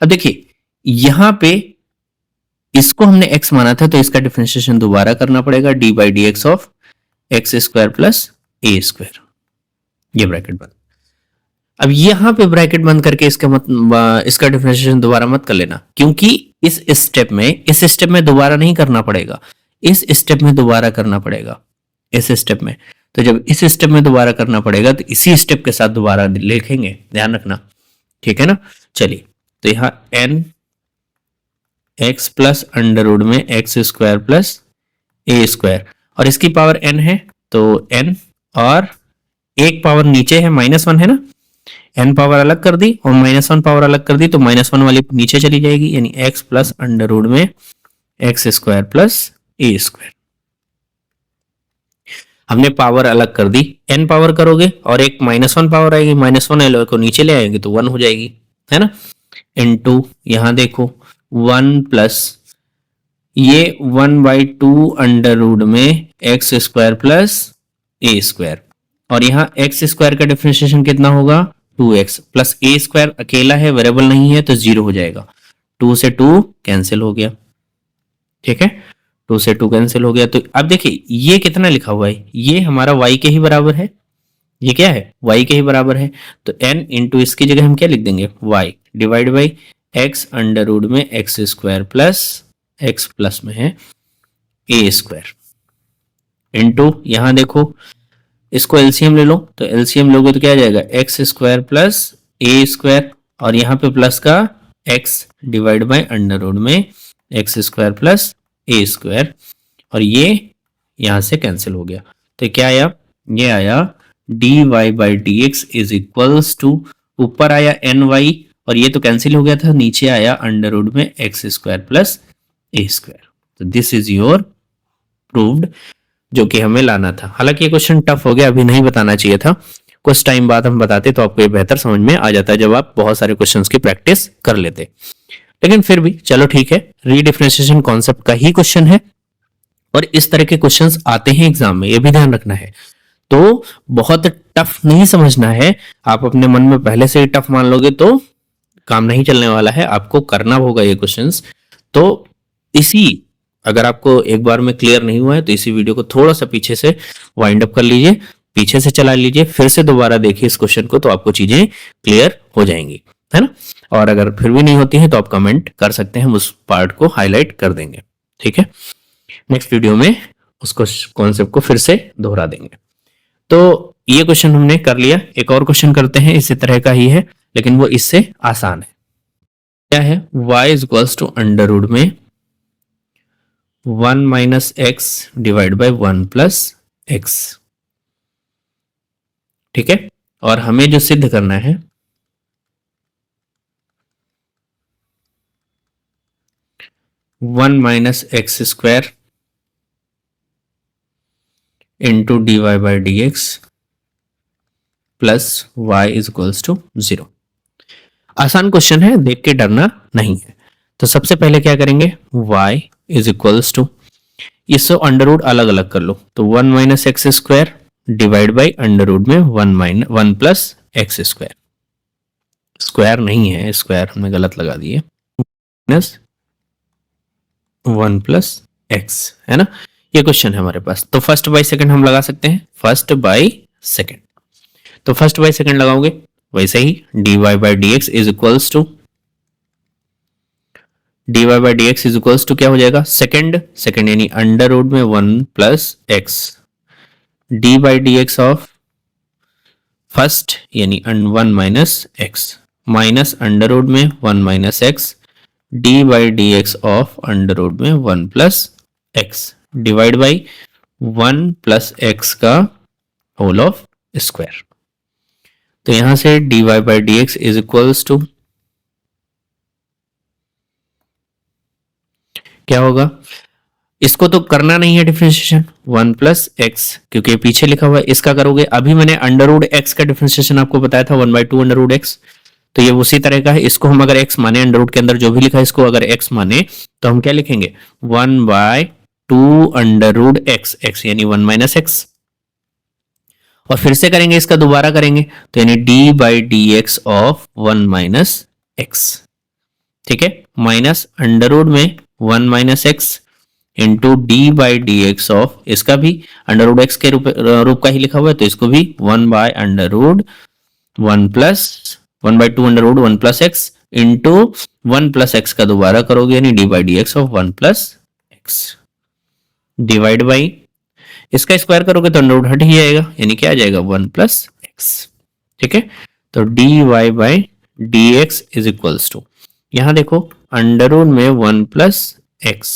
अब देखिए यहां पे इसको हमने x माना था, तो इसका डिफरेंशिएशन दोबारा करना पड़ेगा, D by d x of x square plus a square, ये ब्रैकेट बंद। अब यहां पे ब्रैकेट बंद करके इसका डिफरेंशिएशन दोबारा मत कर लेना, क्योंकि इस स्टेप में दोबारा नहीं करना पड़ेगा, इस स्टेप में दोबारा करना पड़ेगा, इस स्टेप में। तो जब इस स्टेप में दोबारा करना पड़ेगा तो इसी स्टेप के साथ दोबारा लिखेंगे, ध्यान रखना, ठीक है ना। चलिए, तो यहाँ n x plus under root में x square plus a square, और इसकी पावर एन है तो एन, और एक पावर नीचे है -1 है ना, एन पावर अलग कर दी और -1 पावर अलग कर दी, तो -1 वाली नीचे चली जाएगी, यानी एक्स प्लस अंडर रूट में x square plus a square. हमने पावर अलग कर दी, एन पावर करोगे और एक -1 पावर आएगी, -1 एल को नीचे ले आएंगे तो 1 हो जाएगी, है ना। इनटू यहां देखो 1 प्लस ये 1/2 अंडर रूट में x square plus a square, और यहाँ एक्स स्क्वायर का डिफरेंशिएशन कितना होगा 2x प्लस ए स्क्वायर अकेला है, वेरिएबल नहीं है तो 0 हो जाएगा, 2 से 2 कैंसिल हो गया, ठीक है, 2 से 2 कैंसिल हो गया। तो अब देखिए ये कितना लिखा हुआ है, ये हमारा y के ही बराबर है, ये क्या है y के ही बराबर है, तो n इंटू इसकी जगह हम क्या लिख देंगे y divide by x under root में x square plus x plus में है ए स्क्वायर, इंटू यहां देखो इसको एलसीएम ले लो, तो एलसीएम लोगे तो क्या आ जाएगा x square plus a square, और यहाँ पे प्लस का x divide by under root में x square plus a square, और ये यहां से कैंसिल हो गया, तो क्या आया, ये आया dy by d x is equals to, ऊपर आया एन वाई और ये तो कैंसिल हो गया था, नीचे आया अंडर रूट में x square plus a square. तो दिस इज योर प्रूव्ड, जो कि हमें लाना था। हालांकि ये क्वेश्चन टफ हो गया, अभी नहीं बताना चाहिए था, कुछ टाइम बाद हम बताते तो आपको ये बेहतर समझ में आ जाता जब आप बहुत सारे क्वेश्चंस की प्रैक्टिस कर लेते, लेकिन फिर भी चलो ठीक है, रीडिफरेंशिएशन कॉन्सेप्ट का ही क्वेश्चन है और इस तरह के क्वेश्चंस आते हैं एग्जाम में, ये भी ध्यान रखना है। तो बहुत टफ नहीं समझना है, आप अपने मन में पहले से ही टफ मान लोगे तो काम नहीं चलने वाला है, आपको करना होगा ये क्वेश्चंस। तो इसी, अगर आपको एक बार में क्लियर नहीं हुआ है तो इसी वीडियो को थोड़ा सा पीछे से वाइंड अप कर लीजिए, पीछे से चला लीजिए, फिर से दोबारा देखिए इस क्वेश्चन को, तो आपको चीजें क्लियर हो जाएंगी, है ना। और अगर फिर भी नहीं होती है तो आप कमेंट कर सकते हैं, हम उस पार्ट को हाईलाइट कर देंगे, ठीक है। नेक्स्ट वीडियो में उसको कॉन्सेप्ट को फिर से दोहरा देंगे। तो ये क्वेश्चन हमने कर लिया, एक और क्वेश्चन करते हैं इसी तरह का ही है, लेकिन वो इससे आसान है। क्या है, y is equals to under root में 1 minus x divide by 1 plus x, ठीक है। और हमें जो सिद्ध करना है, one minus x square into d y by d x plus y is equals to 0। आसान क्वेश्चन है, देख के डरना नहीं है। तो सबसे पहले क्या करेंगे, y इज इक्वल्स टू, इसको अंडर रूट अलग अलग कर लो, तो 1 minus x square divide by under root में 1 प्लस एक्स स्क्वायर, स्क्वायर नहीं है, स्क्वायर हमने गलत लगा दिए, माइनस 1 प्लस एक्स, है ना। ये क्वेश्चन है हमारे पास। तो फर्स्ट बाई सेकंड हम लगा सकते हैं, फर्स्ट बाई सेकंड, तो फर्स्ट बाई सेकंड लगाओगे, वैसे ही dy by d x is equals to, dy by d x is equals to क्या हो जाएगा, सेकंड सेकंड यानी अंडर रूट में 1 plus x, d by d x of first यानी 1 minus x, minus under root में 1 minus x, d by d x of under root में 1 plus x divide by 1 plus x का whole of square. तो यहां से dy by d x is equals to क्या होगा, इसको तो करना नहीं है डिफरेंशिएशन, 1 प्लस एक्स क्योंकि पीछे लिखा हुआ है, इसका करोगे, अभी मैंने अंडर रूट एक्स का डिफरेंशिएशन आपको बताया था 1/2 अंडर रूट एक्स, तो ये उसी तरह का है। इसको हम अगर एक्स माने, अंडर रूट के अंदर जो भी लिखा है इसको अगर एक्स माने तो हम क्या लिखेंगे, 1/2 अंडर रूट एक्स, एक्स यानी 1 माइनस एक्स, और फिर से करेंगे इसका दोबारा करेंगे तो यानी d by d x of 1 minus x, ठीक है, माइनस अंडर रूट में 1 minus x into D by d x of, इसका भी अंडर रूट एक्स के रूप का ही लिखा हुआ है तो इसको भी 1 by under root 1 plus 1/2 under root 1 plus x into 1 plus x का दोबारा करोगे यानी d by d x of 1 plus x divide by, इसका स्क्वायर करोगे तो अंडर रूट हट ही जाएगा, यानी क्या आ जाएगा 1 प्लस एक्स। ठीक है, तो d y by d x is equals to, यहां देखो अंडर रूट में 1 प्लस एक्स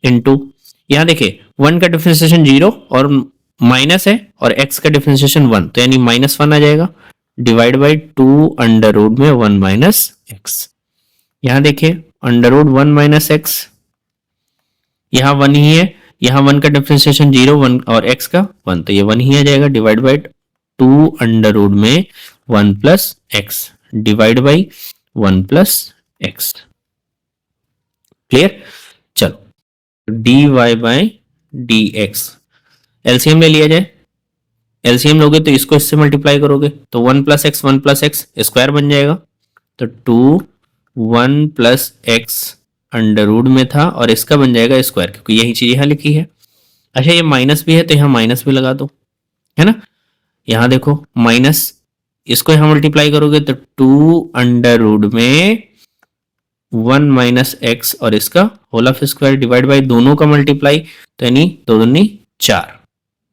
इंटू, यहां देखिए 1 का डिफरेंशिएशन 0 और माइनस है और x का डिफरेंशिएशन 1, तो यानी -1 आ जाएगा, डिवाइड बाई 2 अंडर रूट में 1 माइनस एक्स। यहां देखिए अंडर रूट 1 माइनस एक्स, यहां 1 ही है, यहां 1 का डिफरेंशिएशन 0 1 और x का 1, तो ये 1 ही आ जाएगा, डिवाइड बाई 2 अंडर रूट में 1 plus x divide by 1 plus x. Clear? चलो d y by d x LCM ले लिया जाए, एलसीएम लोगे तो इसको इससे मल्टीप्लाई करोगे तो 1 प्लस एक्स स्क्वायर बन जाएगा, तो 2 1 प्लस एक्स अंडर रूट में था और इसका बन जाएगा स्क्वायर, क्योंकि यही चीज यहां लिखी है। अच्छा ये माइनस भी है तो यहां माइनस भी लगा दो, है ना। यहां देखो माइनस, इसको यहां मल्टीप्लाई करोगे तो 2 अंडर रूट में 1 माइनस एक्स और इसका whole of square divide by दोनों का मल्टीप्लाई, तो यानी 2 दूनी 4,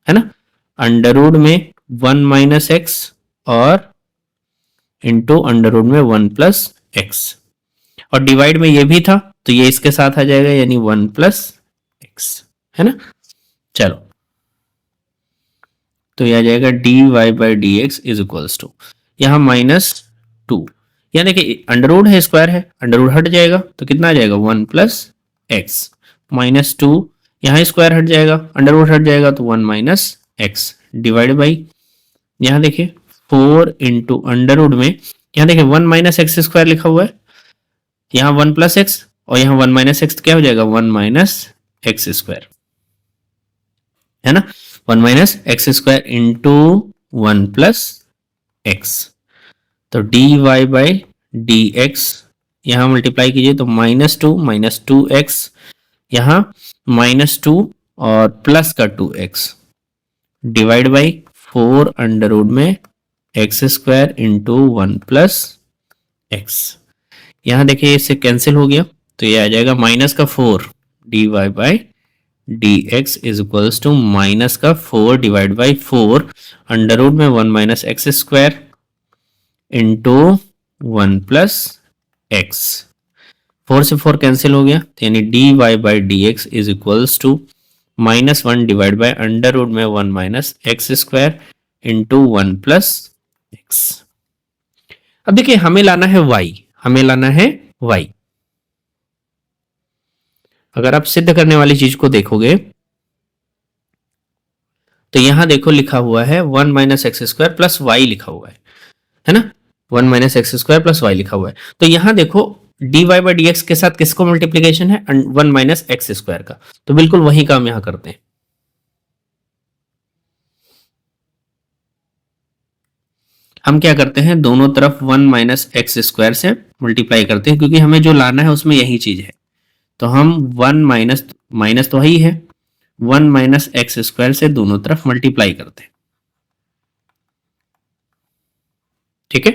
है ना। अंडर रूट में 1 माइनस एक्स और इंटू अंडर रूट में 1 प्लस एक्स, और डिवाइड में ये भी था तो ये इसके साथ आ जाएगा, यानी 1 प्लस एक्स, है ना। चलो तो यह आ जाएगा d y by d x is equals to, यहां -2, यहां देखिए अंडर रूट है स्क्वायर है, अंडर रूट हट जाएगा तो कितना आ जाएगा 1 प्लस एक्स, -2 यहां स्क्वायर हट जाएगा, अंडर रूट हट जाएगा तो 1 माइनस एक्स डिवाइड बाई, यहां देखिए 4 इंटू अंडर रूट में, यहां देखिए 1 माइनस एक्स स्क्वायर लिखा हुआ है, यहां 1 प्लस एक्स और यहां 1 माइनस एक्स, क्या हो जाएगा 1 माइनस एक्स स्क्वायर, है ना। 1 minus x square into 1 plus x, तो d y by d x यहां मल्टीप्लाई कीजिए तो -2 एक्स, यहां -2 और प्लस का 2x divide by 4 under root में x square into 1 plus x. यहां देखिए इससे कैंसिल हो गया तो ये आ जाएगा माइनस का 4 d y by d x is equals to minus का 4 डिवाइड बाई 4 अंडर रूट में 1 minus x square into 1 plus x. 4 से 4 कैंसिल हो गया तो यानी d y by d x is equals to -1 divide by under root में 1 minus x square into 1 plus x. अब देखिए हमें लाना है y, हमें लाना है y। अगर आप सिद्ध करने वाली चीज को देखोगे तो यहां देखो लिखा हुआ है 1 minus x square plus y लिखा हुआ है ना, 1 minus x square plus y लिखा हुआ है, तो यहां देखो d y by d x के साथ किसको मल्टीप्लीकेशन है 1 माइनस एक्स स्क्वायर का, तो बिल्कुल वही काम यहां करते हैं। हम क्या करते हैं दोनों तरफ 1 माइनस एक्स स्क्वायर से मल्टीप्लाई करते हैं, क्योंकि हमें जो लाना है उसमें यही चीज है, तो हम 1 माइनस माइनस तो वही है 1 माइनस एक्स स्क्वायर से दोनों तरफ मल्टीप्लाई करते हैं। ठीक है,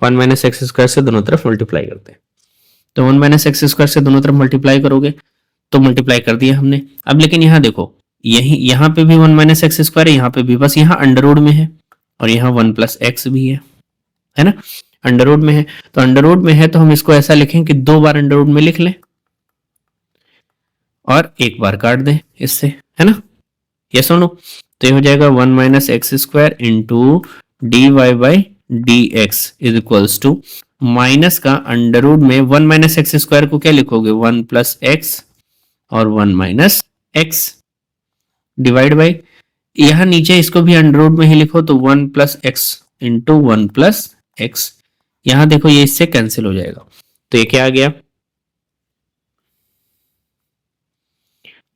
1 माइनस एक्स स्क्वायर से दोनों तरफ मल्टीप्लाई करते हैं, तो 1 माइनस एक्स स्क्वायर से दोनों तरफ मल्टीप्लाई करोगे तो मल्टीप्लाई कर दिया हमने। अब लेकिन यहां देखो यही यहां पे भी 1 माइनस एक्स स्क्वायर है, यहां पे भी, बस यहां अंडर रूट में है और यहां 1 प्लस एक्स भी है ना, अंडर रूट में है, तो अंडर रूट में है तो हम इसको ऐसा लिखें कि 2 बार अंडर रूट में लिख लें और 1 बार काट दें इससे, है ना, ये सुनो, तो ये हो जाएगा 1 minus x square into d y by d x is equals to minus का अंडर रूट में 1 माइनस एक्स स्क्वायर को क्या लिखोगे 1 प्लस एक्स और 1 माइनस एक्स डिवाइड बाई, यहां नीचे इसको भी अंडर रूट में ही लिखो तो 1 plus x into 1 plus x, यहां देखो ये इससे कैंसिल हो जाएगा, तो ये क्या आ गया,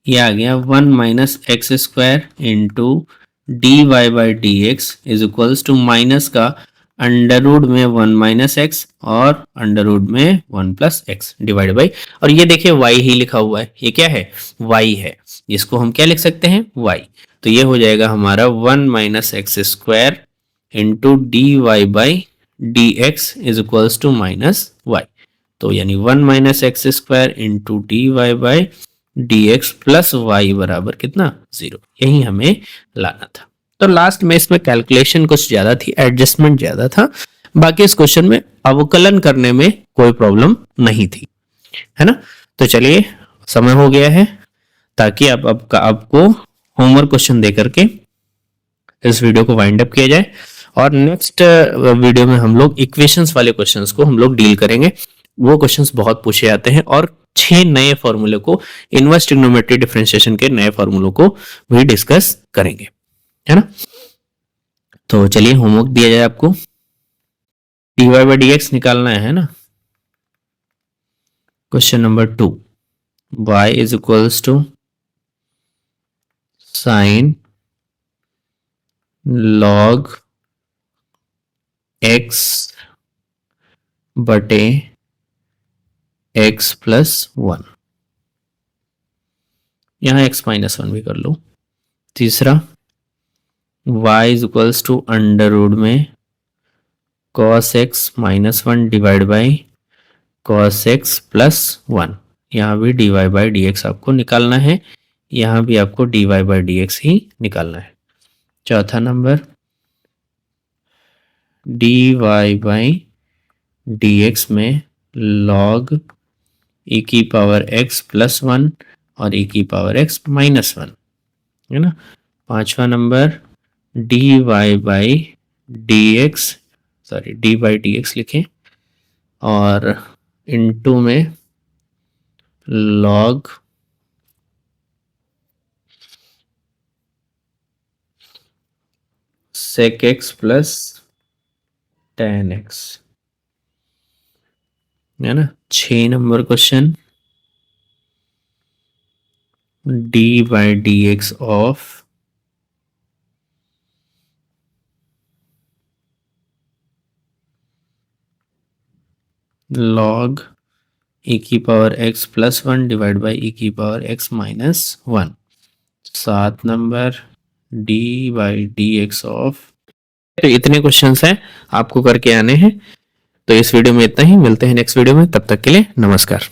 ये आ गया 1 minus x square into d y by d x is equals to minus का अंडर रूट में 1 माइनस एक्स और अंडर रूट में 1 प्लस एक्स डिवाइड बाई, और ये देखिए y ही लिखा हुआ है, ये क्या है y है, इसको हम क्या लिख सकते हैं y, तो ये हो जाएगा हमारा 1 minus x square into d y by d x is equals to minus y, तो यानी 1 minus x square into d y by dx plus y बराबर कितना 0, यही हमें लाना था। तो लास्ट में इसमें कैलकुलेशन कुछ ज्यादा थी, एडजस्टमेंट ज्यादा था, बाकी इस क्वेश्चन में अवकलन करने में कोई प्रॉब्लम नहीं थी, है ना। तो चलिए समय हो गया है, ताकि आपको होमवर्क क्वेश्चन दे करके इस वीडियो को वाइंड अप किया जाए, और नेक्स्ट वीडियो में हम लोग इक्वेशंस वाले क्वेश्चंस को हम लोग डील करेंगे। वो क्वेश्चंस बहुत पूछे जाते हैं, और 6 नए फॉर्मूले को, इनवर्स ट्रिग्नोमेट्री डिफरेंशिएशन के नए फॉर्मूलों को भी डिस्कस करेंगे, है ना। तो चलिए होमवर्क दिया जाए आपको, dy बाई dx निकालना है ना। Question number 2, y is equals to sine log x बटे x प्लस 1, यहां x माइनस 1 भी कर लो। तीसरा, y is equals to under root में cos x minus 1 divide by cos x plus 1, यहाँ भी dy बाई dx आपको निकालना है, यहाँ भी आपको dy बाई dx ही निकालना है। चौथा नंबर, dy बाई dx में log e की पावर x प्लस 1 और e की पावर x माइनस 1, है ना। पांचवा number, dy by dx, sorry dy by dx लिखें, और इनटू में log sec x plus tan x, है ना। 6 number question, dy by dx of log e की power x plus 1 divide by e की power x minus 1। 7 number, dy by dx of, तो इतने questions हैं आपको करके आने हैं। तो इस वीडियो में इतना ही, मिलते हैं नेक्स्ट वीडियो में, तब तक के लिए नमस्कार।